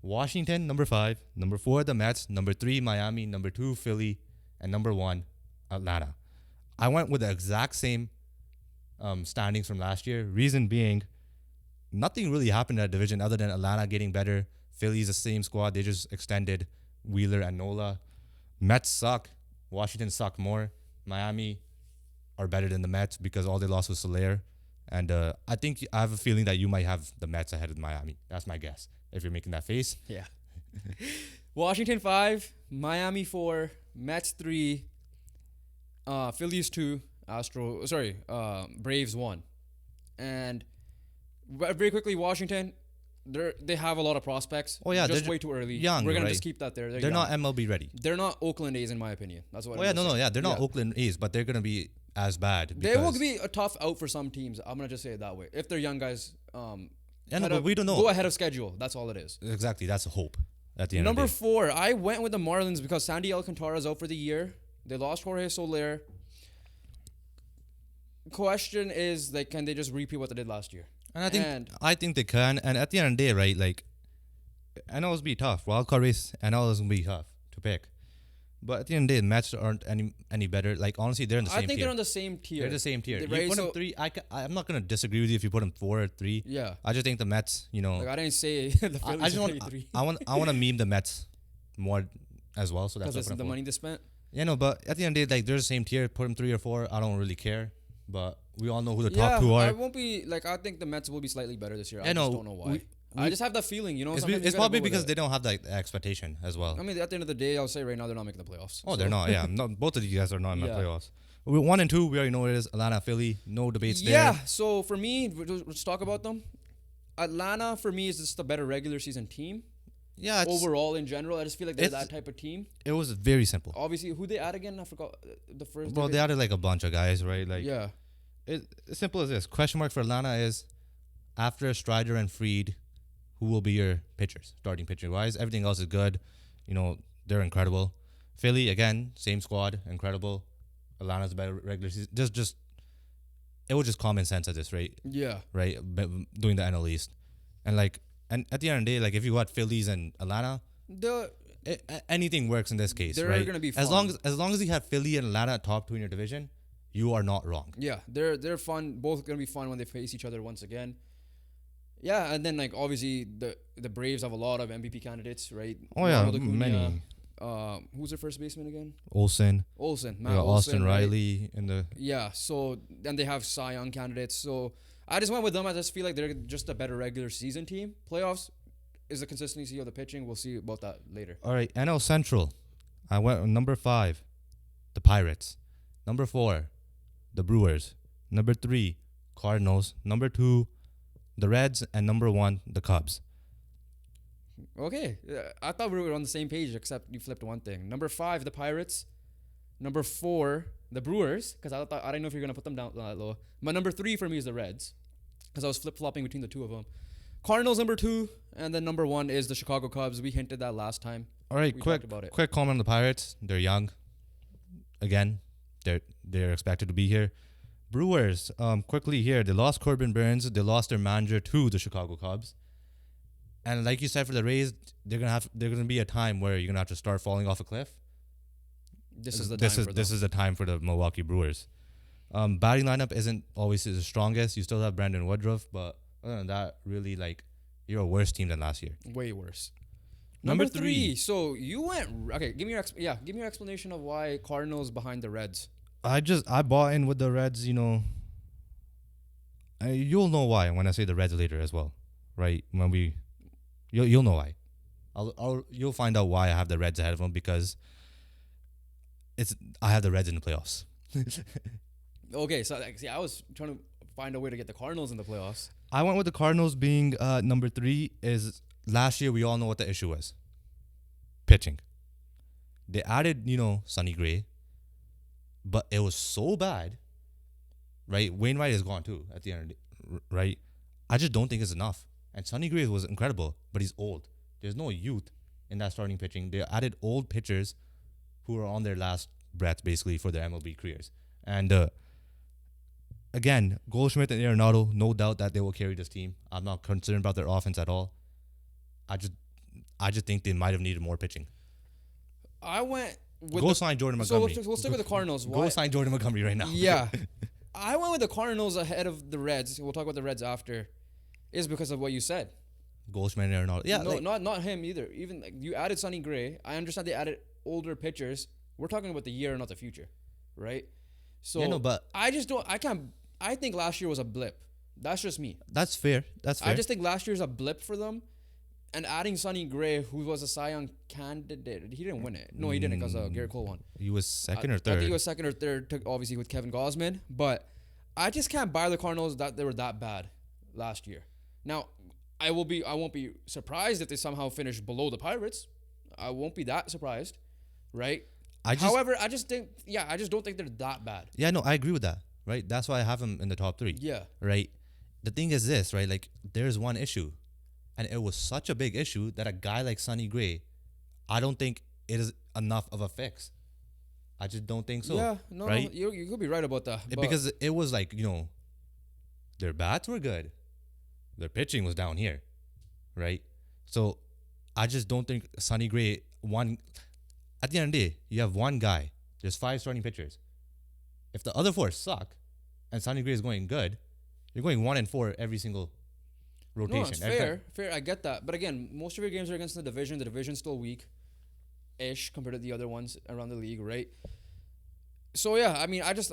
Washington, number 5. Number 4, the Mets. Number 3, Miami. Number 2, Philly. And number 1, Atlanta. I went with the exact same standings from last year. Reason being, nothing really happened in that division other than Atlanta getting better. Philly's the same squad. They just extended Wheeler and Nola. Mets suck. Washington suck more. Miami are better than the Mets because all they lost was Soler. And I think I have a feeling that you might have the Mets ahead of Miami. That's my guess. If you're making that face. Yeah. Washington 5, Miami 4, Mets 3, Phillies 2, Braves 1. And very quickly, Washington, they have a lot of prospects. Oh, yeah, just they're way too early. young, We're gonna right? just keep that there. They're young. not MLB ready. They're not Oakland A's in my opinion. That's what. Oh, yeah, I'm gonna say. they're not Oakland A's, but they're going to be as bad. They will because- be a tough out for some teams. I'm gonna just say it that way. If they're young guys, Yeah, no, but we don't know. Go ahead of schedule. That's all it is. Exactly, that's a hope at the end Number of the day. 4, I went with the Marlins because Sandy Alcantara is out for the year. They lost Jorge Soler. Question is, like, can they just repeat what they did last year? And I think they can. And at the end of the day, right, like, I know it's be tough. Wild card race, I know it's gonna be tough to pick. But at the end of the day, the Mets aren't any better. Like, honestly, they're in the same I think tier. they're on the same tier. They're the same tier. Right, You put them so- 3. I'm not gonna disagree with you if you put them 4 or 3. Yeah. I just think the Mets, Like, I didn't say the I Phillies just are want maybe 3 I want to meme the Mets more as well. So that's because what this is I'm the for. money they spent. Yeah, no, but at the end of the day, like, they're the same tier. Put them 3 or 4. I don't really care. But we all know who the top 2 I are. won't be like. I think the Mets will be slightly better this year. I Yeah, just no, don't know why. we- I just have that feeling. It's sometimes you gotta probably go with because it. they don't have that expectation as well. I mean, at the end of the day, I'll say right now they're not making the playoffs. Oh, So- they're not. Yeah, both of you guys are not in the Yeah. playoffs. We're 1 and 2. We already know what it is. Atlanta, Philly. No debates Yeah. there. So for me, let's talk about them. Atlanta for me is just a better regular season team. Yeah, Overall, in general, I just feel like they're it's- that type of team. it was very simple. Obviously, who they add again? I forgot the first. Well, they added like a bunch of guys, right? Like, yeah. it's simple as this. Question mark for Atlanta is after Strider and Freed, who will be your pitchers, starting pitching wise? Everything else is good. You know, they're incredible. Philly, again, same squad, incredible. Atlanta's a better regular season. Just it was just common sense at this rate, Yeah. right? Doing the NL East. And at the end of the day, like if you got Phillies and Atlanta, The anything works in this case, They're right? gonna be as fun. long as you have Philly and Atlanta top 2 in your division, you are not wrong. Yeah, they're fun. Both gonna be fun when they face each other once again. Yeah, and then like obviously the Braves have a lot of MVP candidates, right? Oh yeah, Ronald Acuna, many. Who's their first baseman again? Olsen, Olsen. you Matt got Austin Olsen, right? Riley in the. Yeah. So then they have Cy Young candidates. So I just went with them. I just feel like they're just a better regular season team. Playoffs is the consistency of the pitching. We'll see about that later. All right, NL Central. I went with number 5, the Pirates. Number 4, the Brewers. Number 3, Cardinals. Number 2, the Reds, and number 1, the Cubs. Okay, I thought we were on the same page, except you flipped one thing. Number 5, the Pirates. Number 4, the Brewers, because I didn't know if you're gonna put them down that low. But number 3 for me is the Reds, because I was flip flopping between the two of them. Cardinals number 2, and then number 1 is the Chicago Cubs. We hinted that last time. All right, We quick talked about it. quick comment on the Pirates. They're young. Again, they're expected to be here. Brewers, quickly here. They lost Corbin Burns. They lost their manager to the Chicago Cubs. And like you said, for the Rays, they're gonna be a time where you're gonna have to start falling off a cliff. This is the time for them. This is the time for the Milwaukee Brewers. Batting lineup isn't always the strongest. You still have Brandon Woodruff, but other than that, really like you're a worse team than last year. Way worse. Number Number 3. three. So you went okay. Give me your explanation of why Cardinals behind the Reds. I bought in with the Reds. You know, you'll know why when I say the Reds later as well, right? You'll know why. You'll find out why I have the Reds ahead of them because I have the Reds in the playoffs. Okay, so like, see, I was trying to find a way to get the Cardinals in the playoffs. I went with the Cardinals being number 3. Is last year we all know what the issue was. Pitching. They added, Sonny Gray, but it was so bad, right? Wainwright is gone too at the end of the right? I just don't think it's enough. And Sonny Gray was incredible, but he's old. There's no youth in that starting pitching. They added old pitchers who are on their last breath, basically, for their MLB careers. And again, Goldschmidt and Arenado, no doubt that they will carry this team. I'm not concerned about their offense at all. I just think they might have needed more pitching. I went with Go sign Jordan Montgomery. So we'll stick with the Cardinals. Go sign Jordan Montgomery right now. Yeah. I went with the Cardinals ahead of the Reds. We'll talk about the Reds after. Is because of what you said. Goldschmidt and Arenado. Yeah, No, not him either. Even like, you added Sonny Gray. I understand they added older pitchers. We're talking about the year, not the future, right? So Yeah, no, but I just don't. I think last year was a blip. That's just me. that's fair. That's fair. I just think last year's a blip for them. And adding Sonny Gray, who was a Cy Young candidate, he didn't win it. No, he didn't because Garrett Cole won. He was second or I third. think he was second or third, obviously with Kevin Gausman. But I just can't buy the Cardinals that they were that bad last year. Now, I won't be surprised if they somehow finish below the Pirates. I won't be that surprised, right? However, I just don't think they're that bad. Yeah, no, I agree with that. Right, that's why I have him in the top 3. Yeah. Right. The thing is this, right? Like, there's one issue, and it was such a big issue that a guy like Sonny Gray, I don't think it is enough of a fix. I just don't think so. Yeah, no, right? you could be right about that. Because it was like, their bats were good. Their pitching was down here, right? So I just don't think Sonny Gray, at the end of the day, you have one guy. There's 5 starting pitchers. If the other 4 suck and Sonny Gray is going good, you're going 1 and 4 every single rotation. No, it's fair. I get that. But again, most of your games are against the division. The division's still weak-ish compared to the other ones around the league, right? So yeah, I mean, I just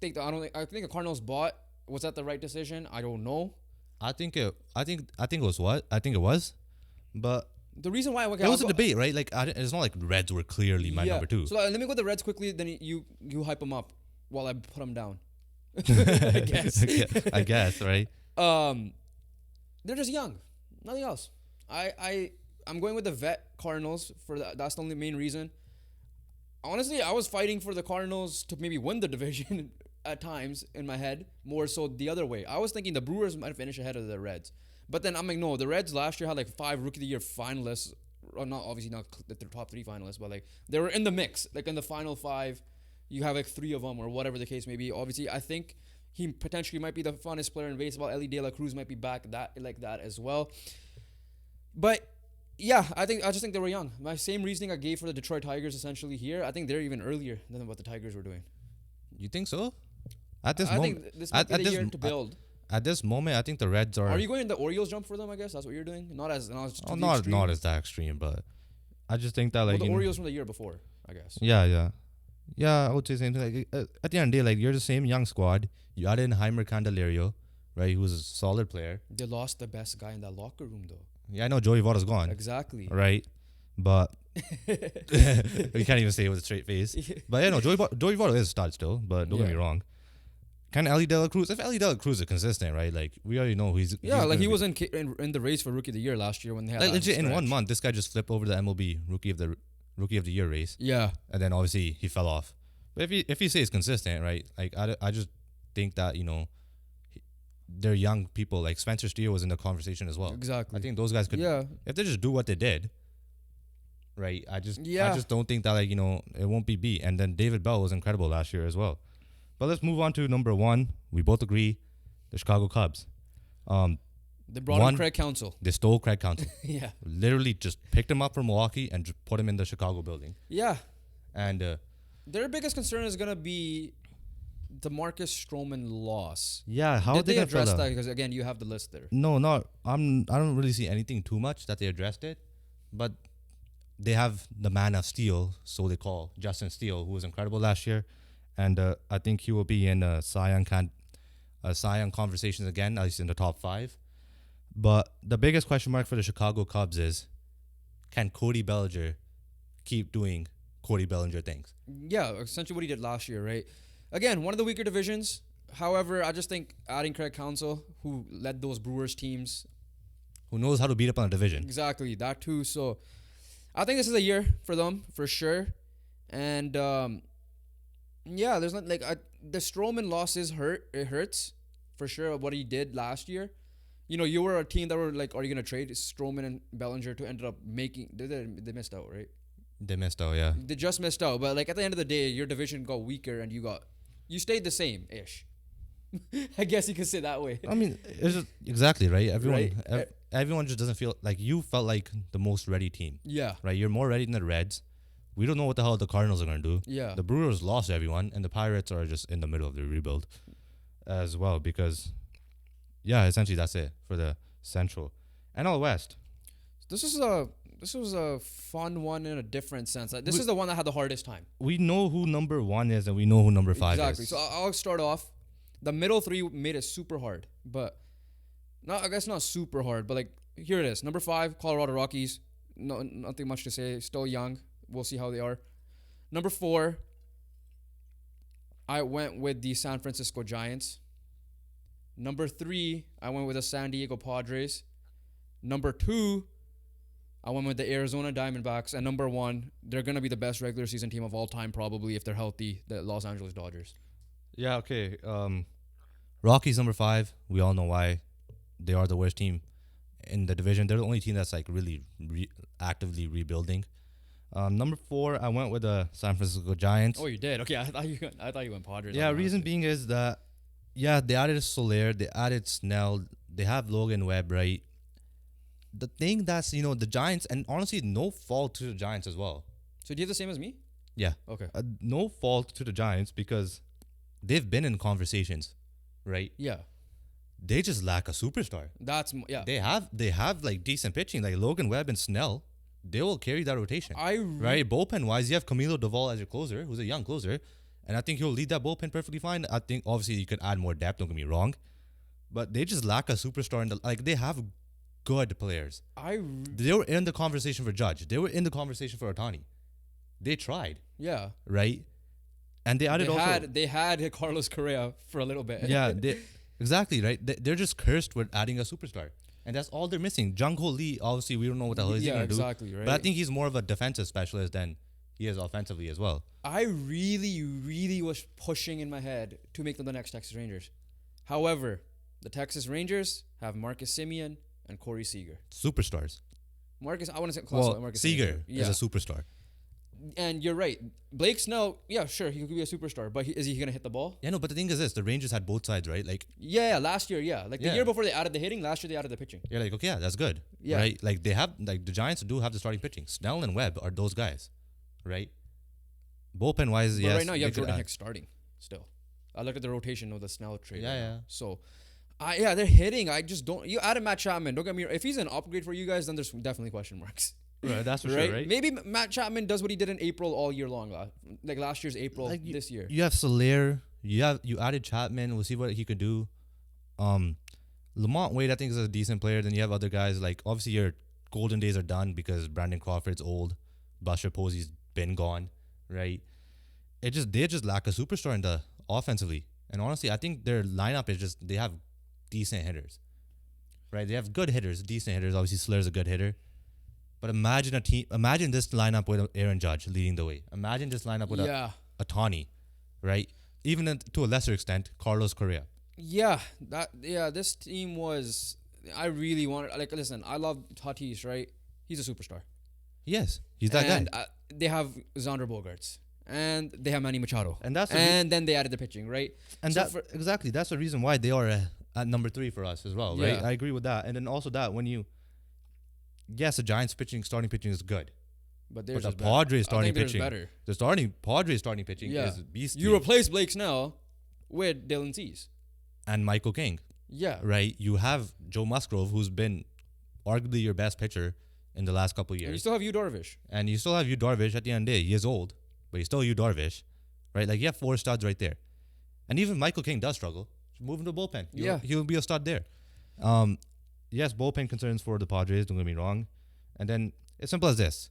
think that I think the Cardinals bought. Was that the right decision? I don't know. I think it was what? I think it was. But the reason why it was a debate, right? Like, it's not like Reds were clearly my number 2. So let me go with the Reds quickly, then you hype them up. Well, I put them down. I guess. I guess, right? They're just young. Nothing else. I'm going with the vet Cardinals for that. That's the only main reason. Honestly, I was fighting for the Cardinals to maybe win the division at times in my head, more so the other way. I was thinking the Brewers might finish ahead of the Reds. But then I'm like, no, the Reds last year had like 5 Rookie of the Year finalists. Well, not obviously not the top 3 finalists, but like they were in the mix. Like in the final 5, you have like 3 of them or whatever the case may be. Obviously, I think he potentially might be the funnest player in baseball. Ellie De La Cruz might be back like that as well. But yeah, I just think they were young. My same reasoning I gave for the Detroit Tigers essentially here. I think they're even earlier than what the Tigers were doing. You think so? At this I moment, think this might be the year to build. At this moment, I think the Reds are. Are you going the Orioles jump for them? I guess that's what you're doing. Not as not as that extreme, but I just think that like the Orioles from the year before, I guess. Yeah. I would say the same thing. Like, at the end of the day, like you're the same young squad. You added in Heimer Candelario, right? Who was a solid player. They lost the best guy in that locker room, though. Yeah, I know Joey Votto's gone. Exactly. Right, but you can't even say it with a straight face. But yeah, no, Joey Votto is a stud still. But don't get me wrong. Kind of Ellie De La Cruz. If Ellie De La Cruz is consistent, right? Like we already know he's like he was in the race for Rookie of the Year last year when they had like legit in 1 month. This guy just flipped over the MLB Rookie of the Year race. Yeah, and then obviously he fell off. But if he stays consistent, right? Like I just think that they're young people. Like Spencer Steele was in the conversation as well. Exactly. I think those guys could. Yeah. If they just do what they did, right? I just don't think that it won't be beat. And then David Bell was incredible last year as well. But let's move on to number 1. We both agree, the Chicago Cubs. They brought in Craig Counsell. They stole Craig Counsell. Yeah. Literally just picked him up from Milwaukee and just put him in the Chicago building. Yeah. And their biggest concern is gonna be the Marcus Stroman loss. Yeah, how did they gonna address that? Because again, you have the list there. No, I don't really see anything too much that they addressed it, but they have the man of steel, so they call Justin Steele, who was incredible last year, and I think he will be in Cy Young conversations again, at least in the top 5. But the biggest question mark for the Chicago Cubs is, can Cody Bellinger keep doing Cody Bellinger things? Yeah, essentially what he did last year, right? Again, one of the weaker divisions. However, I just think adding Craig Counsell, who led those Brewers teams, who knows how to beat up on a division. Exactly, that too. So I think this is a year for them, for sure. And there's not like the Stroman losses hurt. It hurts for sure what he did last year. You were a team that were like, are you going to trade Stroman and Bellinger to ended up making... They missed out, right? They missed out, yeah. They just missed out. But like at the end of the day, your division got weaker and you stayed the same-ish. I guess you could say that way. I mean, it's just exactly, right? Everyone just doesn't feel like you felt like the most ready team. Yeah. Right? You're more ready than the Reds. We don't know what the hell the Cardinals are going to do. Yeah. The Brewers lost everyone, and the Pirates are just in the middle of the rebuild as well because, essentially that's it for the Central. NL West. This was a fun one in a different sense. This is the one that had the hardest time. We know who number 1 is, and we know who number 5 is. Exactly. So I'll start off. The middle 3 made it super hard, but I guess not super hard, but like here it is. Number 5, Colorado Rockies. No, nothing much to say. Still young. We'll see how they are. Number 4, I went with the San Francisco Giants. Number 3, I went with the San Diego Padres. Number 2, I went with the Arizona Diamondbacks. And number 1, they're going to be the best regular season team of all time, probably, if they're healthy, the Los Angeles Dodgers. Yeah, okay. Rockies number 5. We all know why. They are the worst team in the division. They're the only team that's like really actively rebuilding. Number 4, I went with the San Francisco Giants. Oh, you did? Okay, I thought you went Padres. Yeah, reason being is that, they added Soler, they added Snell, they have Logan Webb, right? The thing that's, the Giants, and honestly, no fault to the Giants as well. So do you have the same as me? Yeah. Okay. No fault to the Giants because they've been in conversations, right? Yeah. They just lack a superstar. They have like decent pitching, like Logan Webb and Snell. They will carry that rotation. Right? Bullpen wise, you have Camilo Doval as your closer, who's a young closer, and I think he'll lead that bullpen perfectly fine. I think obviously you could add more depth. Don't get me wrong, but they just lack a superstar. They have good players. They were in the conversation for Judge. They were in the conversation for Ohtani. They tried. Yeah. Right. And they added They had Carlos Correa for a little bit. yeah, exactly, right? They're just cursed with adding a superstar. And that's all they're missing. Jung Ho Lee, obviously, we don't know what the hell he's going to do. exactly, right. But I think he's more of a defensive specialist than he is offensively as well. I really, really was pushing in my head to make them the next Texas Rangers. However, the Texas Rangers have Marcus Semien and Corey Seager. Superstars. Marcus, I want to say Marcus Seager Yeah. is a superstar. And you're right. Blake Snell, yeah, sure, he could be a superstar, but is he going to hit the ball? Yeah, no, but the thing is this, the Rangers had both sides, right? Like, Yeah, last year, yeah. Like the Yeah. year before they added the hitting, last year they added the pitching. you're like, okay, yeah, that's good. Yeah. Right? Like, they have, like, the Giants do have the starting pitching. Snell and Webb are those guys, right? Bullpen-wise, But yes. right now you have they could Jordan add. Hicks starting still. I look at the rotation of the Snell trade. Yeah, right yeah. now. So, they're hitting. I just don't. You added Matt Chapman. Don't get me wrong. If he's an upgrade for you guys, then there's definitely question marks. Right, that's for right? sure, right? Maybe Matt Chapman does what he did in April all year long. Like last year's April, Like this year. You have Soler. You added Chapman. We'll see what he could do. Lamont Wade, I think, is a decent player. Then you have other guys like obviously your golden days are done because Brandon Crawford's old. Buster Posey's been gone, right? They just lack a superstar in the offensively. And honestly, I think their lineup is just they have decent hitters, right? They have good hitters, decent hitters. Obviously, Slur's a good hitter. But imagine this lineup with Aaron Judge leading the way. Imagine this lineup with a Tawny, right? Even to a lesser extent, Carlos Correa. This team was. I really wanted. Like, listen, I love Tatis, right? He's a superstar. Yes, he's that and, guy. They have Xander Bogaerts. And they have Manny Machado. And then they added the pitching, right? And so exactly. That's the reason why they are at number 3 for us as well, right? Yeah. I agree with that. And then also that yes, the Giants starting pitching is good. But the Padres starting pitching. Better. The Padres starting pitching is beastly. You replace Blake Snell with Dylan Cease. And Michael King. Yeah. Right? You have Joe Musgrove, who's been arguably your best pitcher in the last couple of years. And you still have Yu Darvish. And you still have Yu Darvish at the end of the day. He is old, but he's still Yu Darvish. Right? Like, you have 4 studs right there. And even Michael King does struggle. Move him to bullpen. He'll be a stud there. Yes, bullpen concerns for the Padres, don't get me wrong. And then, it's simple as this.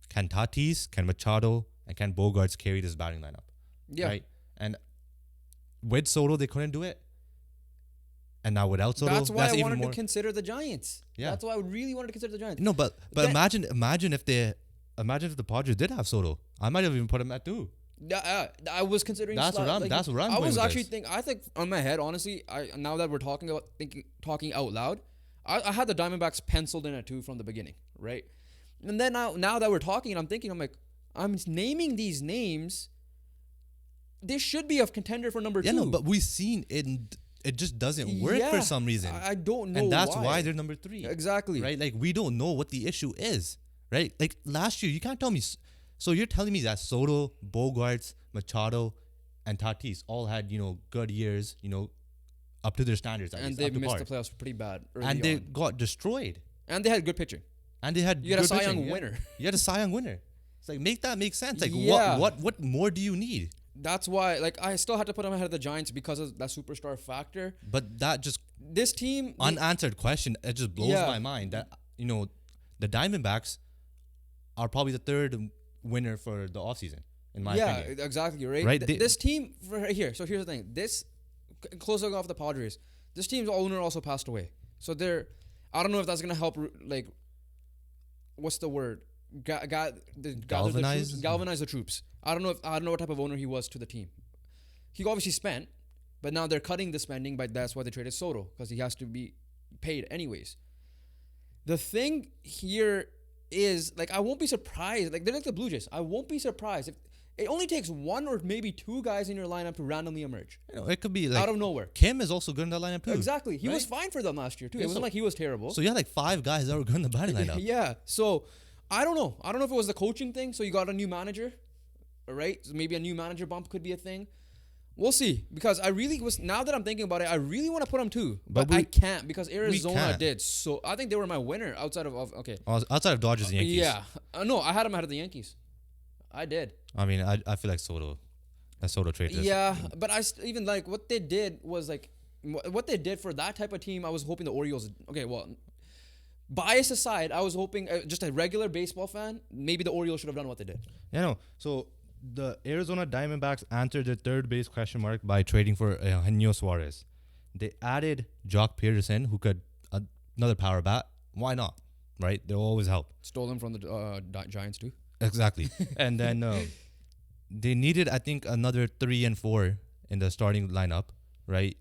Can Tatis, can Machado, and can Bogaerts carry this batting lineup? Yeah. Right? And with Soto, they couldn't do it. And now without Soto, that's why I even wanted more. to consider the Giants. Yeah. That's why I really wanted to consider the Giants. No, but imagine if the Padres did have Soto. I might have even put him at 2. I was considering. That's what I'm I going was with actually this. thinking. I think on my head, honestly, now that we're talking out loud, I had the Diamondbacks penciled in at 2 from the beginning, right? And then now that we're talking, I'm naming these names. This should be a contender for number 2. Yeah, no, but we've seen it. It just doesn't work for some reason. I don't know, and that's why they're number 3. Exactly. Right? Like, we don't know what the issue is. Right? Like, last year, you can't tell me. So you're telling me that Soto, Bogaerts, Machado, and Tatis all had, good years, up to their standards. And they missed the playoffs pretty bad early and they on. got destroyed. And they had good pitching. And they had You had a good Cy pitching, Young winner. You had a Cy Young winner. It's like, make that make sense. Like, Yeah. what more do you need? That's why, I still had to put them ahead of the Giants because of that superstar factor. But that just This team, unanswered question, it just blows my mind that, the Diamondbacks are probably the 3rd winner for the offseason, in my opinion. Yeah, exactly, right? Right, This team, right here, so here's the thing. Closing off the Padres, this team's owner also passed away. So I don't know if that's going to help, what's the word? Galvanize the troops. I don't know what type of owner he was to the team. He obviously spent, but now they're cutting the spending, but that's why they traded Soto, because he has to be paid anyways. The thing here is, I won't be surprised. They're like the Blue Jays. I won't be surprised if it only takes 1 or maybe 2 guys in your lineup to randomly emerge. It could be out of nowhere. Kim is also good in that lineup too. Exactly. He right? was fine for them last year too. Yeah, It wasn't like he was terrible. So you had 5 guys that were good in the batting lineup. Yeah. So I don't know. I don't know if it was the coaching thing. So you got a new manager, right? So maybe a new manager bump could be a thing. We'll see. Because now that I'm thinking about it, I really want to put them 2. But I can't because Arizona did. So I think they were my winner outside of okay. Outside of Dodgers and Yankees. Yeah. No, I had them ahead of the Yankees. I did. I mean, I feel like Soto trade. Yeah, but even what they did was what they did for that type of team. I was hoping the Orioles. Okay, well, bias aside, I was hoping just a regular baseball fan. Maybe the Orioles should have done what they did. Yeah, no. So the Arizona Diamondbacks answered their third base question mark by trading for Eugenio Suarez. They added Jock Peterson, who could another power bat. Why not? Right? They'll always help. Stole them from the Giants too. Exactly. And then they needed, I think, another 3 and 4 in the starting lineup, right?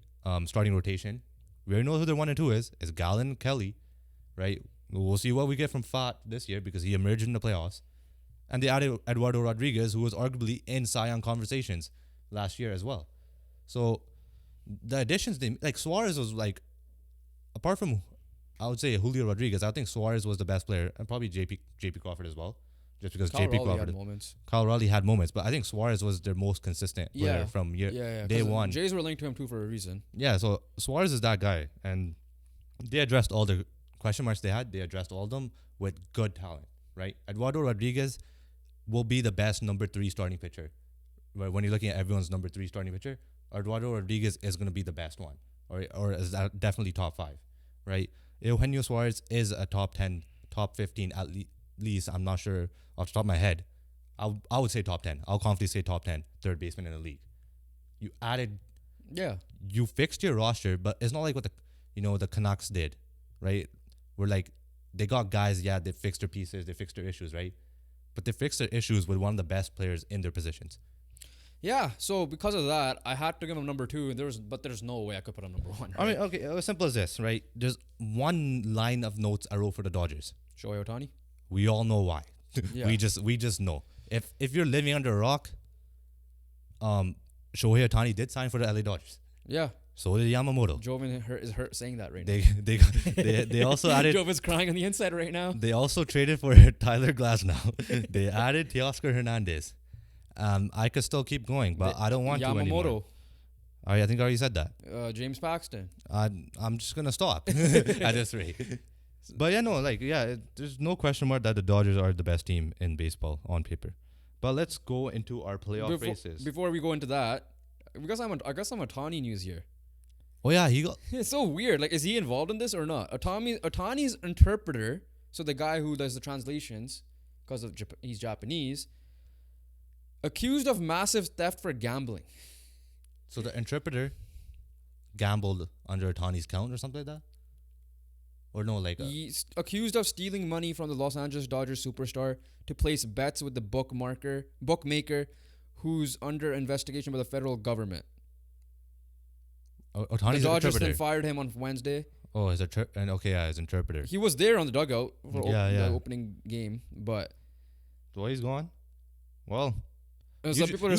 Starting rotation. We already know who their 1 and 2 is. It's Gallen, Kelly, right? We'll see what we get from Fat this year because he emerged in the playoffs. And they added Eduardo Rodriguez, who was arguably in Cy Young conversations last year as well. So the additions, like Suarez was like, apart from, I would say Julio Rodriguez, I think Suarez was the best player, and probably JP Crawford as well, just because Kyle JP Raleigh Crawford. had moments. Kyle Raleigh had moments, but I think Suarez was their most consistent player from day one. Jays were linked to him too for a reason. Yeah, so Suarez is that guy, and they addressed all the question marks they had. They addressed all of them with good talent, right? Eduardo Rodriguez will be the best number 3 starting pitcher. Right? When you're looking at everyone's number 3 starting pitcher, Eduardo Rodriguez is going to be the best one, or is definitely top 5, right? Eugenio Suarez is a top 10, top 15 at least. I'm not sure off the top of my head. I would say top 10. I'll confidently say top 10 third baseman in the league. You added, you fixed your roster, but it's not like what the Canucks did, right? Where like they got guys, they fixed their pieces, they fixed their issues, right? But they fixed their issues with one of the best players in their positions. Yeah, so because of that, I had to give him number 2. But there's no way I could put him number 1. Right? I mean, okay, as simple as this, right? There's one line of notes I wrote for the Dodgers. Shohei Ohtani. We all know why. Yeah. we just know. If you're living under a rock, Shohei Ohtani did sign for the LA Dodgers. Yeah. So did Yamamoto. Joven is hurt saying that right now. They also added. Joven's crying on the inside right now. They also traded for Tyler Glasnow. They added Teoscar Hernandez. I could still keep going, but I don't want to anymore. Yamamoto. I think I already said that. James Paxton. I'm just gonna stop at this rate. But there's no question mark that the Dodgers are the best team in baseball on paper. But let's go into our playoff races. Before we go into that, I got some Ohtani news here. Oh yeah, he got. It's so weird. Like, is he involved in this or not? Ohtani's interpreter, so the guy who does the translations, because of he's Japanese, accused of massive theft for gambling. So the interpreter gambled under Ohtani's count or something like that? Or no, like... He's accused of stealing money from the Los Angeles Dodgers superstar to place bets with the bookmaker who's under investigation by the federal government. Ohtani's the Dodgers interpreter. then fired him on Wednesday. Oh, his interpreter. He was there on the dugout for the opening game, but... So he's gone? Well... some people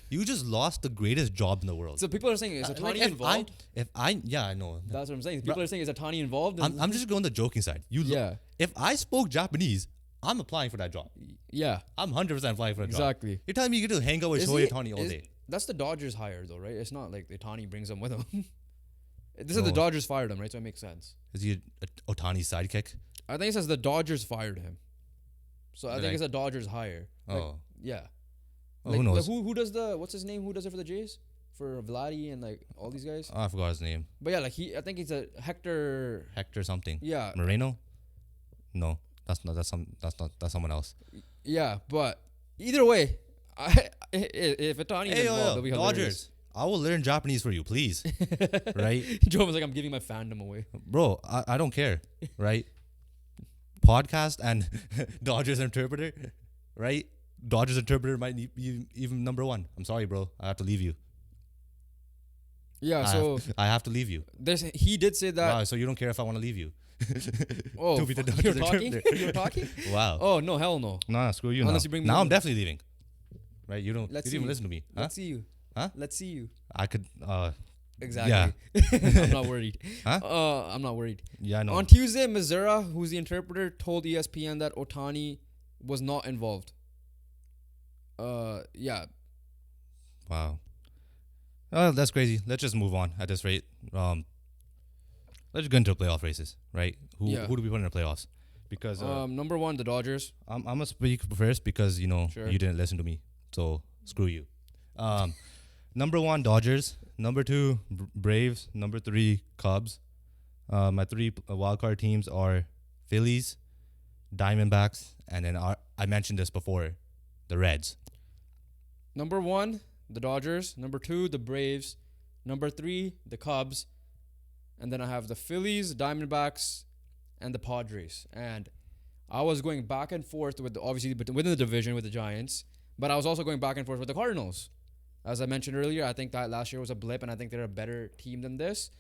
you just lost the greatest job in the world. So people are saying, is Ohtani involved? I know. That's what I'm saying. People are saying, is Ohtani involved? I'm just going the joking side. If I spoke Japanese, I'm applying for that job. Yeah. I'm 100% applying for that job. Exactly. You're telling me you get to hang out with Shohei Ohtani all day. That's the Dodgers hire, though, right? It's not like Ohtani brings them with him. This is the Dodgers fired him, right? So it makes sense. Is he Ohtani's sidekick? I think it says the Dodgers fired him. So I think it's a Dodgers hire. Yeah. Who knows? Who does what's his name? Who does it for the Jays? For Vladdy and like all these guys? I forgot his name. But yeah, I think he's a Hector something. Yeah. Moreno? No. That's someone else. Yeah, but either way, if Ohtani is involved, it'll be hilarious. Dodgers, I will learn Japanese for you, please. Right? Joe was like, I'm giving my fandom away. Bro, I don't care, right? Podcast and Dodgers interpreter, right? Dodgers interpreter might be even number 1. I'm sorry, bro. I have to leave you. Yeah, I have to leave you. He did say that. Wow, so you don't care if I want to leave you? Oh, you're talking? You're talking? Wow. Oh, no, hell no. Nah, screw you. Unless you bring me now I'm definitely leaving. Right? You didn't even listen to me. Let's see you. Huh? Let's see you. I could. Exactly. Yeah. I'm not worried. Huh? I'm not worried. Yeah, I know. On Tuesday, Missouri, who's the interpreter, told ESPN that Ohtani was not involved. Yeah. Wow. That's crazy. Let's just move on at this rate. Let's just get into the playoff races, right? Who do we put in the playoffs? Because number 1, the Dodgers. I'm gonna speak first because you didn't listen to me, so screw you. Number 1, Dodgers. Number 2, Braves. Number 3, Cubs. My 3 wildcard teams are Phillies, Diamondbacks, and then I mentioned this before, the Reds. Number 1, the Dodgers. Number 2, the Braves. Number 3, the Cubs. And then I have the Phillies, Diamondbacks, and the Padres. And I was going back and forth with obviously within the division with the Giants, but I was also going back and forth with the Cardinals. As I mentioned earlier, I think that last year was a blip, and I think they're a better team than this.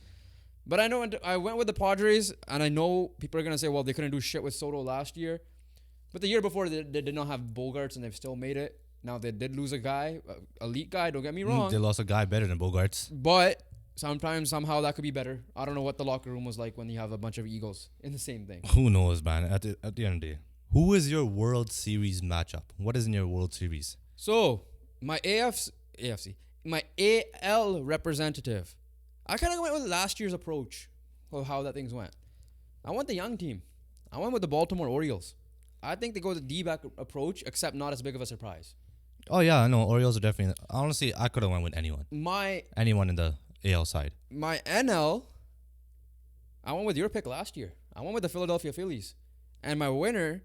But I know I went with the Padres, and I know people are gonna say, well, they couldn't do shit with Soto last year, but the year before they did not have Bogarts, and they've still made it. Now they did lose a guy, elite guy. Don't get me wrong. They lost a guy better than Bogarts. But sometimes, somehow, that could be better. I don't know what the locker room was like when you have a bunch of egos in the same thing. Who knows, man? At the end of the day, who is your World Series matchup? What is in your World Series? So, my my AL representative, I kind of went with last year's approach of how that things went. I want the young team. I went with the Baltimore Orioles. I think they go the D-back approach, except not as big of a surprise. Oh yeah, I know Orioles are definitely. Honestly, I could have went with anyone. Anyone in the AL side. My NL, I went with your pick last year. I went with the Philadelphia Phillies, and my winner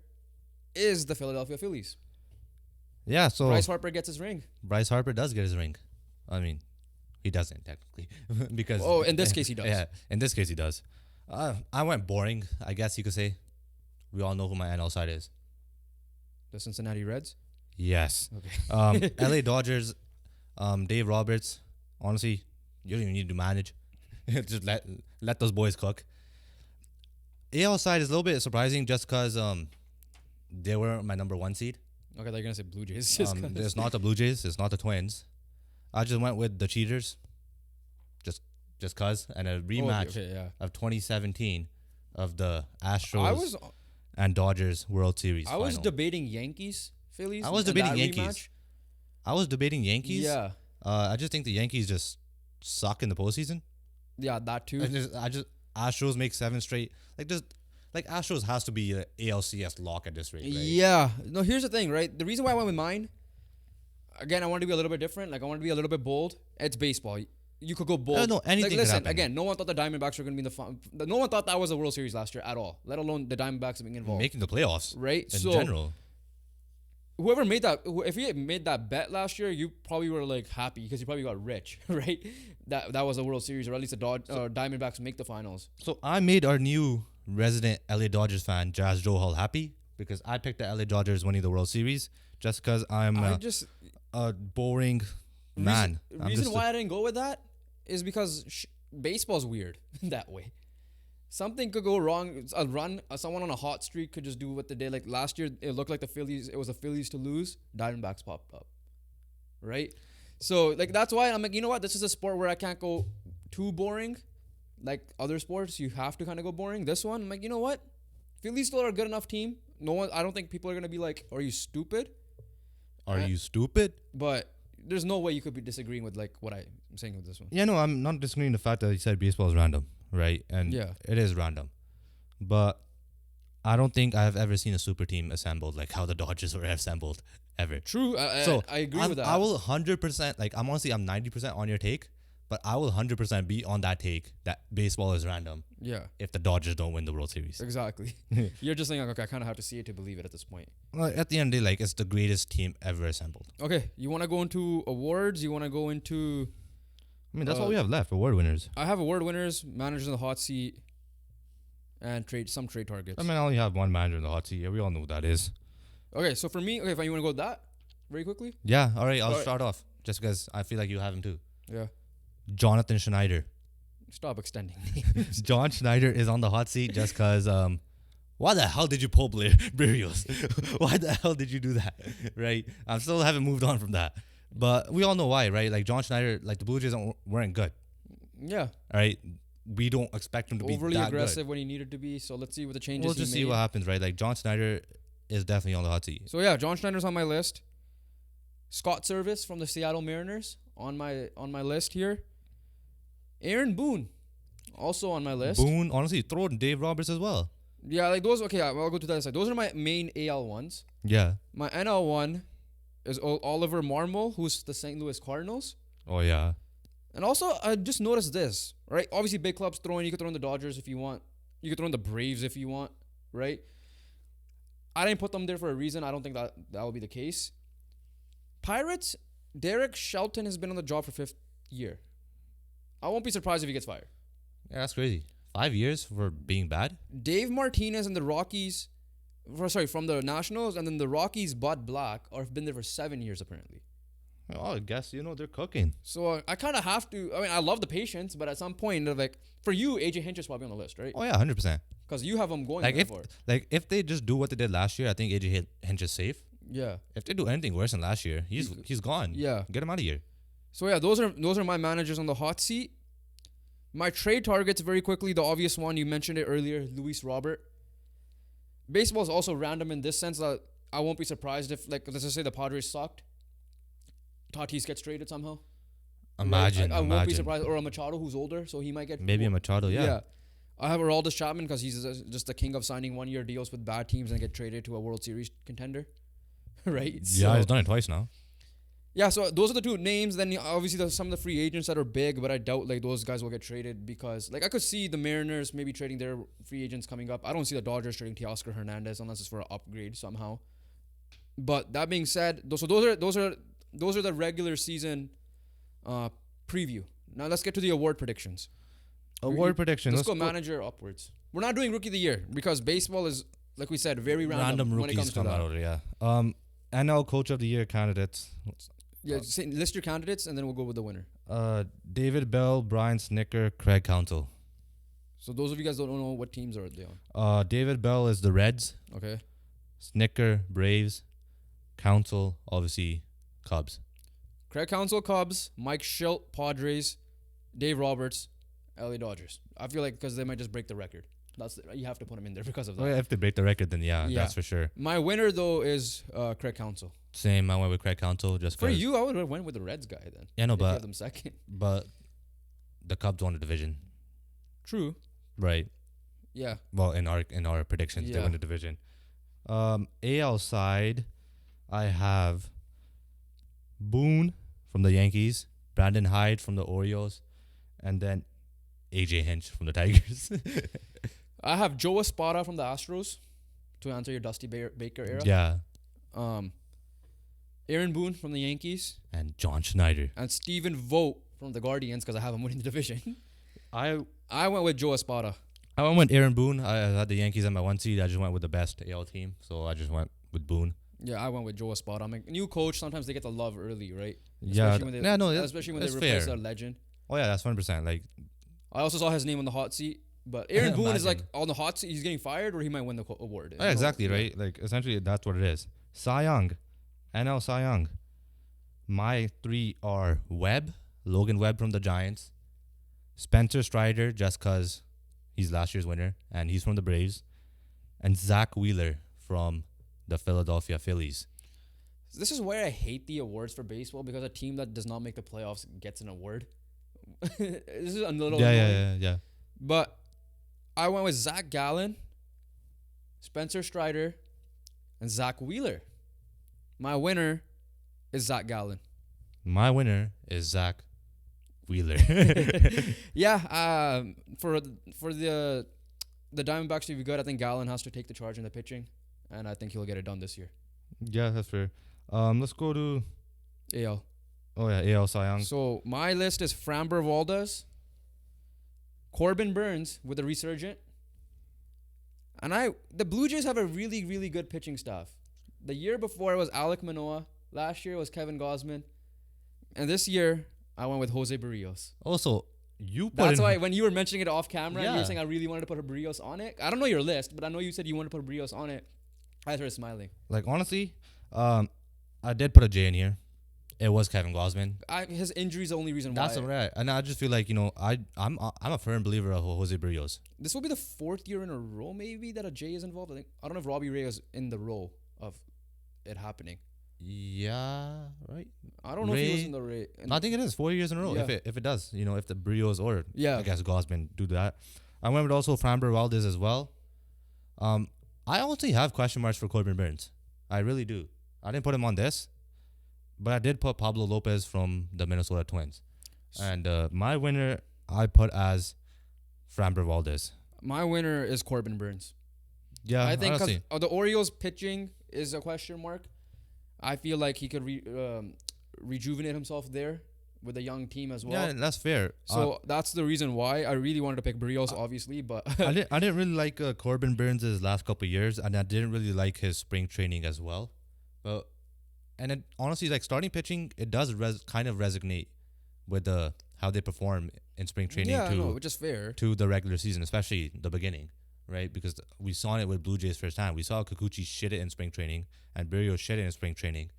is the Philadelphia Phillies. Yeah, so Bryce Harper gets his ring. Bryce Harper does get his ring. I mean, he doesn't technically because. Oh, in this case he does. Yeah, in this case he does. I went boring, I guess you could say. We all know who my NL side is. The Cincinnati Reds. Yes. Okay. LA Dodgers. Dave Roberts. Honestly, you don't even need to manage. Just let those boys cook. AL side is a little bit surprising just because they were my number 1 seed. Okay, they're gonna say Blue Jays. It's not the Blue Jays. It's not the Twins. I just went with the Cheaters. Just cause, and a rematch of 2017 of the Astros and Dodgers World Series. I was debating Yankees, Phillies. I was debating Yankees. Rematch. I was debating Yankees. Yeah. I just think the Yankees just suck in the postseason. Yeah, that too. I just Astros make 7 straight. Like Astros has to be an ALCS lock at this rate. Right? Yeah. No, here's the thing, right? The reason why I went with mine, again, I wanted to be a little bit different. Like I wanted to be a little bit bold. It's baseball. You could go bold. No, anything listen, can happen. Again, no one thought the Diamondbacks were going to be in the no one thought that was a World Series last year at all, let alone the Diamondbacks being involved. Making the playoffs. Right? In general. Whoever made that, if you had made that bet last year, you probably were like happy because you probably got rich, right? That was a World Series, or at least the Diamondbacks make the finals. So I made our new resident LA Dodgers fan, Jazz Johal, happy because I picked the LA Dodgers winning the World Series just because I'm a boring man. Reason why I didn't go with that is because baseball's weird that way. Something could go wrong. A run, someone on a hot streak could just do what they did. Like last year, it looked like the Phillies. It was the Phillies to lose. Diamondbacks popped up, right? So like that's why I'm like, you know what? This is a sport where I can't go too boring. Like other sports, you have to kind of go boring. This one, I'm like, you know what? Phillies still are a good enough team. No one. I don't think people are gonna be like, "Are you stupid?" Are you stupid? But there's no way you could be disagreeing with like what I'm saying with this one. Yeah, no, I'm not disagreeing the fact that you said baseball is random, right? And it is random. But I don't think I've ever seen a super team assembled like how the Dodgers were assembled ever. True. I agree with that. I will 100%, like I'm 90% on your take, but I will 100% be on that take that baseball is random. Yeah. If the Dodgers don't win the World Series. Exactly. You're just saying, okay, I kind of have to see it to believe it at this point. Well, at the end of the day, like it's the greatest team ever assembled. Okay, you want to go into awards? You want to go into... I mean, that's all we have left, award winners. I have award winners, managers in the hot seat, and some trade targets. I mean, I only have one manager in the hot seat. Yeah, we all know what that is. Okay, so for me, if you want to go with that very quickly? Yeah, all right, I'll start off just because I feel like you have him too. Yeah. Jonathan Schneider. Stop extending names. John Schneider is on the hot seat just because... why the hell did you pull Berrios? Why the hell did you do that? Right? I still haven't moved on from that. But we all know why, right? Like John Schneider, like the Blue Jays weren't good. Yeah. All right? We don't expect him to be overly that aggressive good. when he needed to be. So let's see what the changes We'll just see what happens, right? Like John Schneider is definitely on the hot seat. So yeah, John Schneider's on my list. Scott Service from the Seattle Mariners on my list here. Aaron Boone also on my list. Boone, honestly, throw in Dave Roberts as well. Yeah, like those. Okay, I'll go to that side. Those are my main AL ones. Yeah. My NL one is Oliver Marmol, who's the St. Louis Cardinals. Oh yeah. And also, I just noticed this, right? Obviously, big clubs throwing. You could throw in the Dodgers if you want. You could throw in the Braves if you want, right? I didn't put them there for a reason. I don't think that will be the case. Pirates, Derek Shelton has been on the job for 5th year. I won't be surprised if he gets fired. Yeah, that's crazy. 5 years for being bad? Dave Martinez and the Rockies, from the Nationals, and then the Rockies, Bud Black, have been there for 7 years apparently. Oh, I guess, they're cooking. So I kind of have to. I mean, I love the patience, but at some point, like for you, AJ Hinch is probably on the list, right? Oh, yeah, 100%. Because you have him going Like there if, for. if they just do what they did last year, I think AJ Hinch is safe. Yeah. If they do anything worse than last year, he's gone. Yeah. Get him out of here. So yeah, those are my managers on the hot seat. My trade targets, very quickly, the obvious one, you mentioned it earlier, Luis Robert. Baseball is also random in this sense that I won't be surprised if, like, let's just say the Padres sucked. Tatis gets traded somehow. Imagine. I won't be surprised. Or a Machado who's older, so he might get... Maybe a Machado, yeah. I have Aroldis Chapman because he's just the king of signing one-year deals with bad teams and get traded to a World Series contender. Right? Yeah, he's done it twice now. Yeah, so those are the two names. Then obviously there's some of the free agents that are big, but I doubt like those guys will get traded because like I could see the Mariners maybe trading their free agents coming up. I don't see the Dodgers trading Teoscar Hernandez unless it's for an upgrade somehow. But that being said, those are the regular season preview. Now let's get to the award predictions. Award predictions. Let's go manager upwards. We're not doing rookie of the year because baseball is, like we said, very random when it comes to that. Out, yeah. NL Coach of the Year candidates. Yeah, list your candidates and then we'll go with the winner. David Bell, Brian Snicker, Craig Counsell. So those of you guys don't know what teams are they on. David Bell is the Reds. Okay. Snicker, Braves. Counsell, obviously, Cubs. Craig Counsell, Cubs. Mike Schilt, Padres. Dave Roberts, LA Dodgers. I feel like because they might just break the record. You have to put him in there because of that. Oh, yeah, if they break the record, then yeah, that's for sure. My winner, though, is Craig Counsell. Same, I went with Craig Counsell. Just for you, I would have went with the Reds guy then. Yeah, no, but them second. But the Cubs won the division. True. Right. Yeah. Well, in our predictions, they won the division. AL side, I have Boone from the Yankees, Brandon Hyde from the Orioles, and then AJ Hinch from the Tigers. I have Joe Espada from the Astros to answer your Dusty Baker era. Yeah. Aaron Boone from the Yankees. And John Schneider. And Stephen Vogt from the Guardians because I have him winning the division. I went with Joe Espada. I went with Aaron Boone. I had the Yankees at my 1 seed. I just went with the best AL team, so I just went with Boone. Yeah, I went with Joe Espada. I'm a new coach. Sometimes they get the love early, right? Especially Especially when they replace a legend. Oh yeah, that's 100%. Like, I also saw his name on the hot seat. But Aaron Boone is like on the hot seat. He's getting fired, or he might win the award. Yeah, exactly, right? Like, essentially, that's what it is. Cy Young. NL Cy Young. My 3 are Webb. Logan Webb from the Giants. Spencer Strider, just because he's last year's winner, and he's from the Braves. And Zach Wheeler from the Philadelphia Phillies. This is where I hate the awards for baseball because a team that does not make the playoffs gets an award. This is a little annoying. Yeah. But I went with Zach Gallen, Spencer Strider, and Zach Wheeler. My winner is Zach Gallen. My winner is Zach Wheeler. Yeah, for the Diamondbacks to be good, I think Gallen has to take the charge in the pitching, and I think he'll get it done this year. Yeah, that's fair. Let's go to AL. Oh yeah, AL Cy Young. So my list is Framber Valdez, Corbin Burns with a resurgent, and the Blue Jays have a really, really good pitching staff. The year before it was Alek Manoah. Last year it was Kevin Gausman, and this year I went with Jose Barrios. Also, That's why when you were mentioning it off camera, you were saying I really wanted to put a Barrios on it. I don't know your list, but I know you said you wanted to put a Barrios on it. I started smiling. Like, honestly, I did put a J in here. It was Kevin Gausman. His injury is the only reason why. That's right. And I just feel like, I'm a firm believer of Jose Barrios. This will be the 4th year in a row, maybe, that a J is involved. I don't know if Robbie Ray is in the role of it happening. Yeah, right. I don't know if he was in the Ray. I think it is 4 years in a row. Yeah. If it does, if the Barrios or I guess Gausman do that. I went with also Framber Valdez as well. I honestly have question marks for Corbin Burns. I really do. I didn't put him on this, but I did put Pablo Lopez from the Minnesota Twins. And my winner I put as Framber Valdez. My winner is Corbin Burns. Yeah, I think because the Orioles pitching is a question mark. I feel like he could rejuvenate himself there with a young team as well. Yeah, that's fair. So that's the reason why I really wanted to pick Barrios, obviously, but I didn't really like Corbin Burns' last couple of years, and I didn't really like his spring training as well. But and it, honestly, like starting pitching, it does kind of resonate with how they perform in spring training which is fair. to the regular season, especially the beginning, right? Because we saw it with Blue Jays first time. We saw Kikuchi shit it in spring training, and Barrios shit it in spring training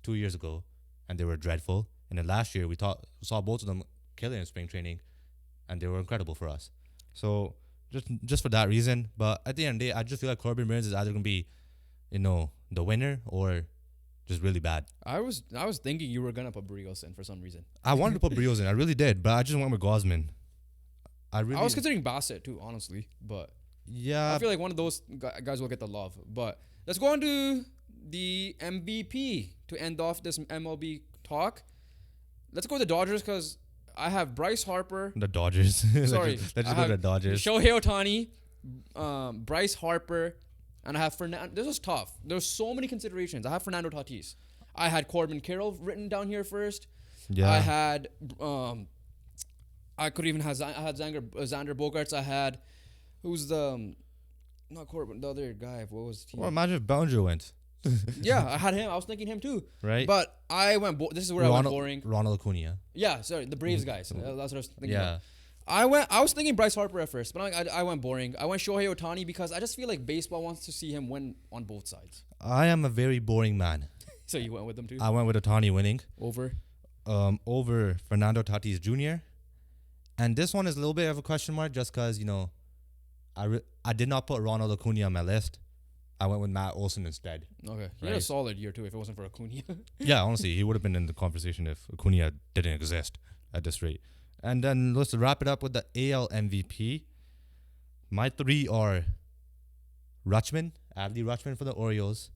2 years ago, and they were dreadful. And then last year, we saw both of them kill it in spring training, and they were incredible for us. So just for that reason, but at the end of the day, I just feel like Corbin Burns is either gonna be, the winner or just really bad. I was thinking you were gonna put Barrios in for some reason. I wanted to put Barrios in, I really did, but I just went with Gosman. I was considering Bassett too, honestly, but yeah, I feel like one of those guys will get the love. But let's go on to the MVP to end off this MLB talk. Let's go with the Dodgers because I have Bryce Harper. the Dodgers. Sorry, let's just go to the Dodgers. Shohei Ohtani, Bryce Harper, and I have Fernando. This was tough. There's so many considerations. I have Fernando Tatis. I had Corbin Carroll written down here first. Yeah. I had I could even have Xander Bogaerts. I had who's the not Corbin, the other guy. What was he? Well, imagine if Bellinger went. Yeah, I had him. I was thinking him too. Right. But I went. This is where I went boring. Ronald Acuna. Yeah, sorry, the Braves guys. That's what I was thinking. Yeah. About. I was thinking Bryce Harper at first, but I went boring. I went Shohei Ohtani because I just feel like baseball wants to see him win on both sides. I am a very boring man. So you went with them too? I went with Ohtani winning. Over Fernando Tatis Jr. And this one is a little bit of a question mark just because, I did not put Ronald Acuna on my list. I went with Matt Olson instead. Okay. He had a solid year too if it wasn't for Acuna. Yeah, honestly, he would have been in the conversation if Acuna didn't exist at this rate. And then let's wrap it up with the AL MVP. My three are Adley Rutschman for the Orioles,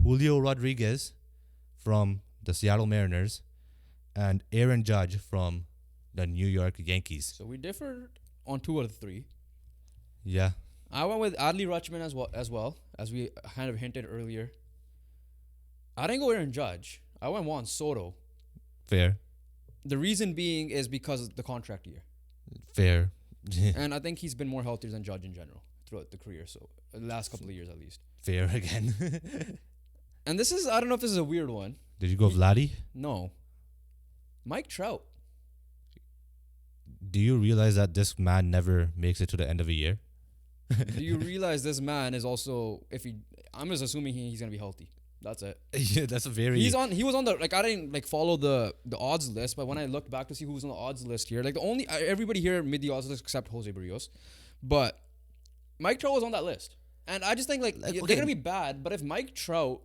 Julio Rodriguez from the Seattle Mariners, and Aaron Judge from the New York Yankees. So we differed on two out of the three. Yeah. I went with Adley Rutschman as well, as we kind of hinted earlier. I didn't go Aaron Judge. I went Juan Soto. Fair. The reason being is because of the contract year. Fair. And I think he's been more healthier than Judge in general throughout the career, so the last couple of years at least. Fair again. And this is, I don't know if this is a weird one. Did you go Vladdy? No. Mike Trout. Do you realize that this man never makes it to the end of a year? Do you realize this man is also, I'm just assuming he's going to be healthy. That's it. Yeah, that's a very... He was on the, I didn't follow the odds list, but when I looked back to see who was on the odds list here, everybody here made the odds list except Jose Barrios. But Mike Trout was on that list. And I just think they're going to be bad, but if Mike Trout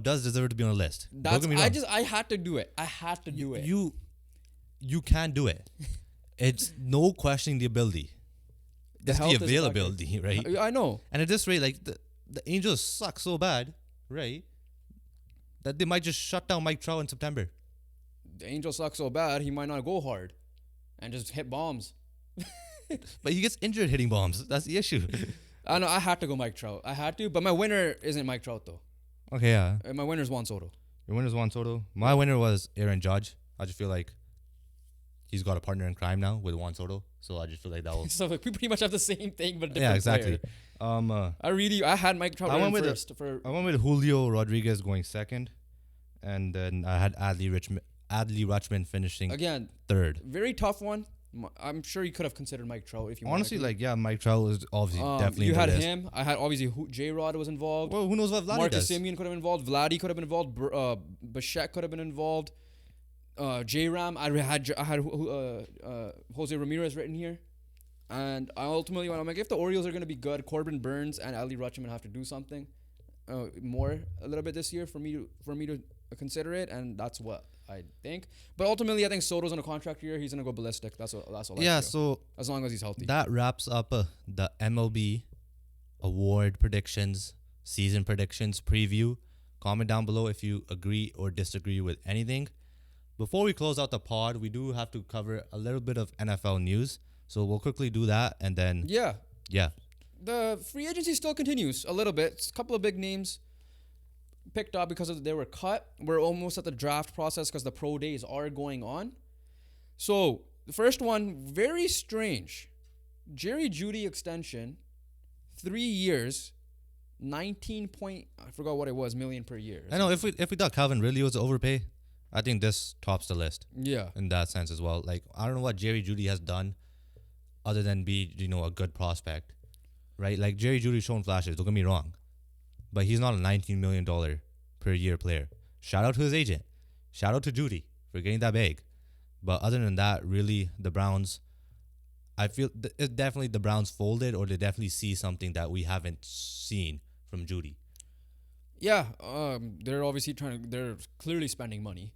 does deserve to be on the list. I had to do it. I had to do it. You can do it. It's no questioning the ability. It's the availability, right? I know. And at this rate, the Angels suck so bad, right? That they might just shut down Mike Trout in September. The Angels suck so bad, he might not go hard and just hit bombs. But he gets injured hitting bombs. That's the issue. I know. I had to go Mike Trout. I had to, but my winner isn't Mike Trout though. Okay, yeah. My winner is Juan Soto. Your winner is Juan Soto. My winner was Aaron Judge. I just feel like he's got a partner in crime now with Juan Soto. So I just feel like that will... So we pretty much have the same thing, but different yeah, exactly. player. I had Mike Trout first. I went with Julio Rodriguez going second. And then I had Adley Rutschman finishing third. Very tough one. I'm sure you could have considered Mike Trout if you honestly, Mike Trout was obviously definitely you in the had list. him. I had obviously J-Rod was involved. Well, who knows what Vladdy Marcus does? Semien could have been involved. Vladdy could have been involved. Bichette could have been involved. J-Ram. I had Jose Ramirez written here. And I ultimately went, I'm like, if the Orioles are going to be good, Corbin Burns and Adley Rutschman have to do something more a little bit this year for me to consider it, and that's what I think. But ultimately, I think Soto's on a contract year. He's going to go ballistic. That's all. Yeah, so as long as he's healthy. That wraps up the MLB award predictions, season predictions preview. Comment down below if you agree or disagree with anything. Before we close out the pod, we do have to cover a little bit of NFL news. So we'll quickly do that, and then... Yeah. Yeah. The free agency still continues a little bit. It's a couple of big names. picked up because they were cut. We're almost at the draft process because the pro days are going on. So the first one, very strange. Jerry Jeudy extension, 3 years, 19 point, I forgot what it was, million per year. I know if we thought Calvin Ridley was overpay, I think this tops the list. Yeah. In that sense as well. Like, I don't know what Jerry Jeudy has done other than be, a good prospect. Right? Like, Jerry Jeudy's shown flashes, don't get me wrong. But he's not a $19 million per year player. Shout out to his agent. Shout out to Jeudy for getting that bag. But other than that, really, the Browns, I feel it's definitely the Browns folded, or they definitely see something that we haven't seen from Jeudy. Yeah, they're obviously they're clearly spending money.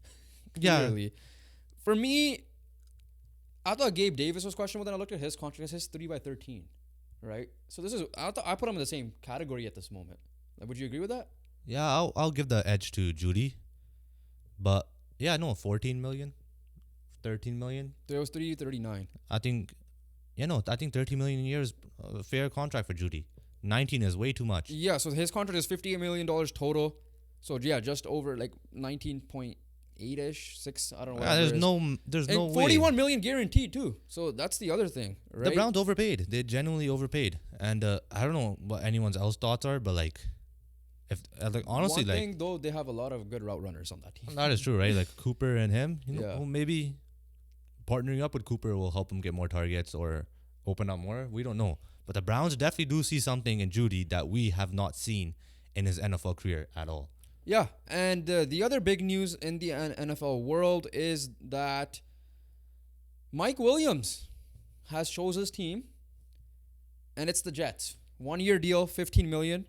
Clearly. Yeah. For me, I thought Gabe Davis was questionable. Then I looked at his contract. It says 3/13, right? So I put him in the same category at this moment. Like, would you agree with that? Yeah, I'll give the edge to Jeudy. But yeah, no, 14 million, 13 million. There was 339. I think 30 million a year is a fair contract for Jeudy. 19 is way too much. Yeah, so his contract is $58 million total. So yeah, just over like 19.8ish, 6. I don't know. Yeah, there's no way. 41 million guaranteed too. So that's the other thing, right? The Browns overpaid. They genuinely overpaid, and I don't know what anyone's else thoughts are, but like, if like honestly, one thing though, they have a lot of good route runners on that team. That is true, right? Like Cooper and him, Yeah. well, maybe partnering up with Cooper will help him get more targets or open up more. We don't know. But the Browns definitely do see something in Jeudy that we have not seen in his NFL career at all. Yeah, and the other big news in the NFL world is that Mike Williams has chose his team, and it's the Jets. 1 year deal, $15 million.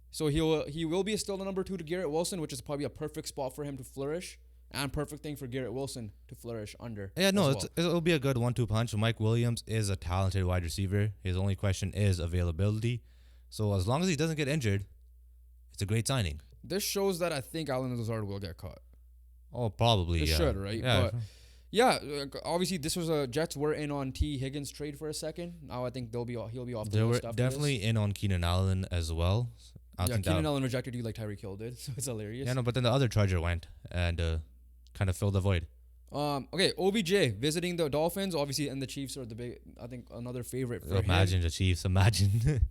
So he will be still the number 2 to Garrett Wilson, which is probably a perfect spot for him to flourish. And perfect thing for Garrett Wilson to flourish under. Yeah, no, it'll be a good 1-2 punch. Mike Williams is a talented wide receiver. His only question is availability. So as long as he doesn't get injured, it's a great signing. This shows that I think Allen Lazard will get caught. Oh, probably. It should, right? Yeah. But yeah, obviously this was Jets were in on T. Higgins trade for a second. Now I think he'll be off the They were list after definitely in on Keenan Allen as well. Keenan Allen rejected you like Tyreek Hill did, so it's hilarious. Yeah, no, but then the other Charger went and kind of filled the void. Okay, OBJ visiting the Dolphins, obviously, and the Chiefs are the big. I think another favorite for Imagine him. the Chiefs. Imagine.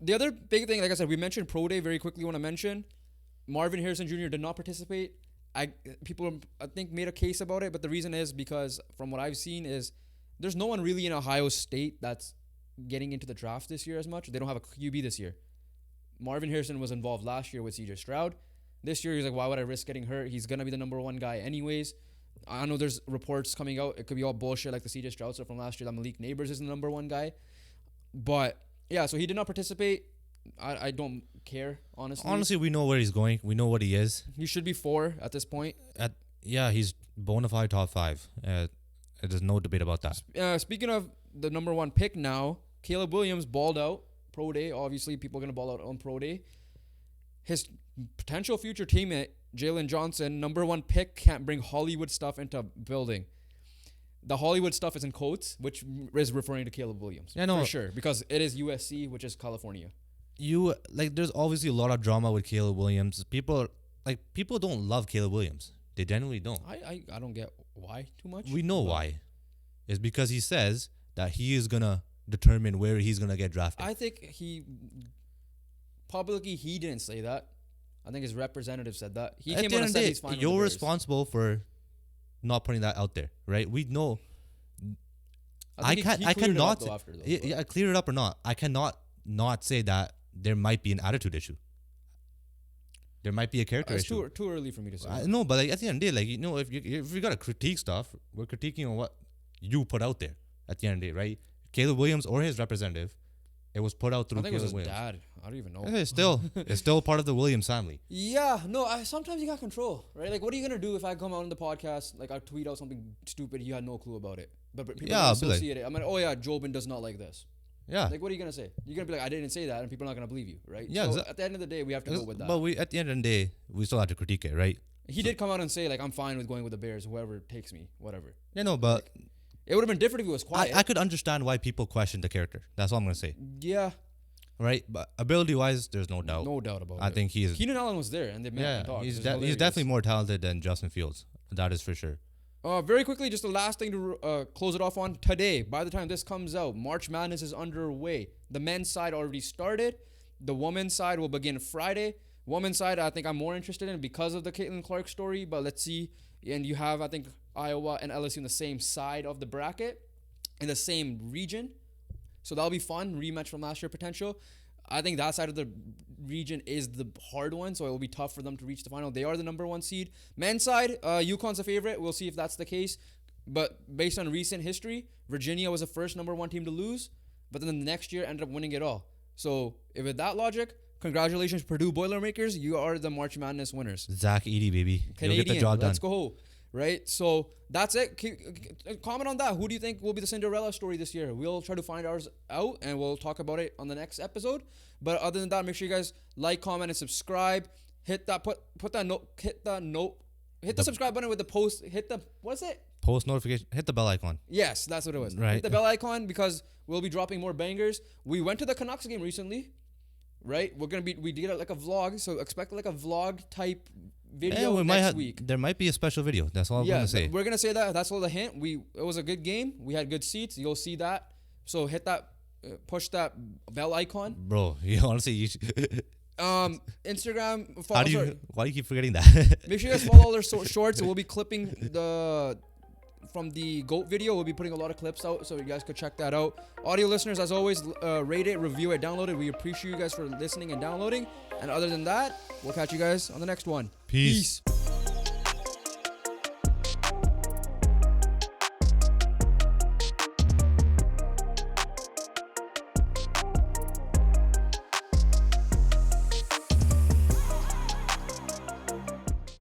The other big thing, like I said, we mentioned Pro Day very quickly. Want to mention Marvin Harrison Jr. did not participate. People I think made a case about it, but the reason is because from what I've seen is there's no one really in Ohio State that's getting into the draft this year as much. They don't have a QB this year. Marvin Harrison was involved last year with CJ Stroud. This year, he's like, why would I risk getting hurt? He's going to be the number 1 guy anyways. I know there's reports coming out. It could be all bullshit like the CJ Stroud stuff from last year that Malik Neighbors is the number 1 guy. But, yeah, so he did not participate. I don't care, honestly. Honestly, we know where he's going. We know what he is. He should be 4 at this point. He's bona fide top 5. There's no debate about that. Speaking of the number 1 pick now, Caleb Williams balled out. Pro Day, obviously, people are going to ball out on Pro Day. His potential future teammate, Jalen Johnson, number 1 pick, can't bring Hollywood stuff into building. The Hollywood stuff is in quotes, which is referring to Caleb Williams. Yeah, no, for sure, because it is USC, which is California. There's obviously a lot of drama with Caleb Williams. People don't love Caleb Williams. They generally don't. I don't get why too much. We know why. It's because he says that he is gonna determine where he's gonna get drafted. I think he didn't say that. I think his representative said that. He came out and said he's fine with the Bears. You're responsible for not putting that out there, right? We know. I cannot. Clear it up or not. I cannot not say that there might be an attitude issue. There might be a character issue. It's too early for me to say. No, but at the end of the day, if we gotta critique stuff, we're critiquing on what you put out there. At the end of the day, right? Caleb Williams or his representative, it was put out through Caleb Williams. I think it was his dad. I don't even know. It's still part of the Williams family. Yeah, no. Sometimes you got control, right? Like, what are you gonna do if I come out on the podcast, like I tweet out something stupid, you had no clue about it, but people associate it. I'm like, oh yeah, Jobin does not like this. Yeah. Like, what are you gonna say? You're gonna be like, I didn't say that, and people are not gonna believe you, right? Yeah. So at the end of the day, we have to go with that. But at the end of the day, we still have to critique it, right? He did come out and say, like, I'm fine with going with the Bears, whoever takes me, whatever. Yeah, no, but it would have been different if he was quiet. I could understand why people question the character. That's all I'm gonna say. Yeah. right? But ability-wise, there's no doubt. No doubt about it. I think he's Keenan Allen was there, and they met and talked. he's It was hilarious. definitely more talented than Justin Fields. That is for sure. Very quickly, just the last thing to close it off on today. By the time this comes out, March Madness is underway. The men's side already started. The women's side will begin Friday. Women's side, I think I'm more interested in because of the Caitlin Clark story. But let's see. And you have, I think, Iowa and LSU in the same side of the bracket, in the same region. So that'll be fun. Rematch from last year potential. I think that side of the region is the hard one, so it will be tough for them to reach the final. They are the number 1 seed. Men's side, UConn's a favorite. We'll see if that's the case. But based on recent history, Virginia was the first number 1 team to lose, but then the next year ended up winning it all. So if with that logic, congratulations, Purdue Boilermakers. You are the March Madness winners. Zach Edey, baby. Canadian, you'll get the job done. let's go. Right? So that's it. Comment on that. Who do you think will be the Cinderella story this year? We'll try to find ours out, and we'll talk about it on the next episode. But other than that, make sure you guys like, comment, and subscribe. Hit that subscribe button with the post. What's it? Post notification. Hit the bell icon. Yes, that's what it was. Right. Hit the bell icon because we'll be dropping more bangers. We went to the Canucks game recently, right? We did like a vlog, so expect like a vlog type video next week. There might be a special video. That's all I'm gonna say. We're gonna say that. That's all the hint. It was a good game. We had good seats. You'll see that. So hit that, push that bell icon. Bro, honestly, you Instagram. why do you keep forgetting that? Make sure you guys follow all their shorts. We'll be clipping from the GOAT video. We'll be putting a lot of clips out, so you guys could check that out. Audio listeners, as always, rate it, review it, download it. We appreciate you guys for listening and downloading. And other than that, we'll catch you guys on the next one. Peace.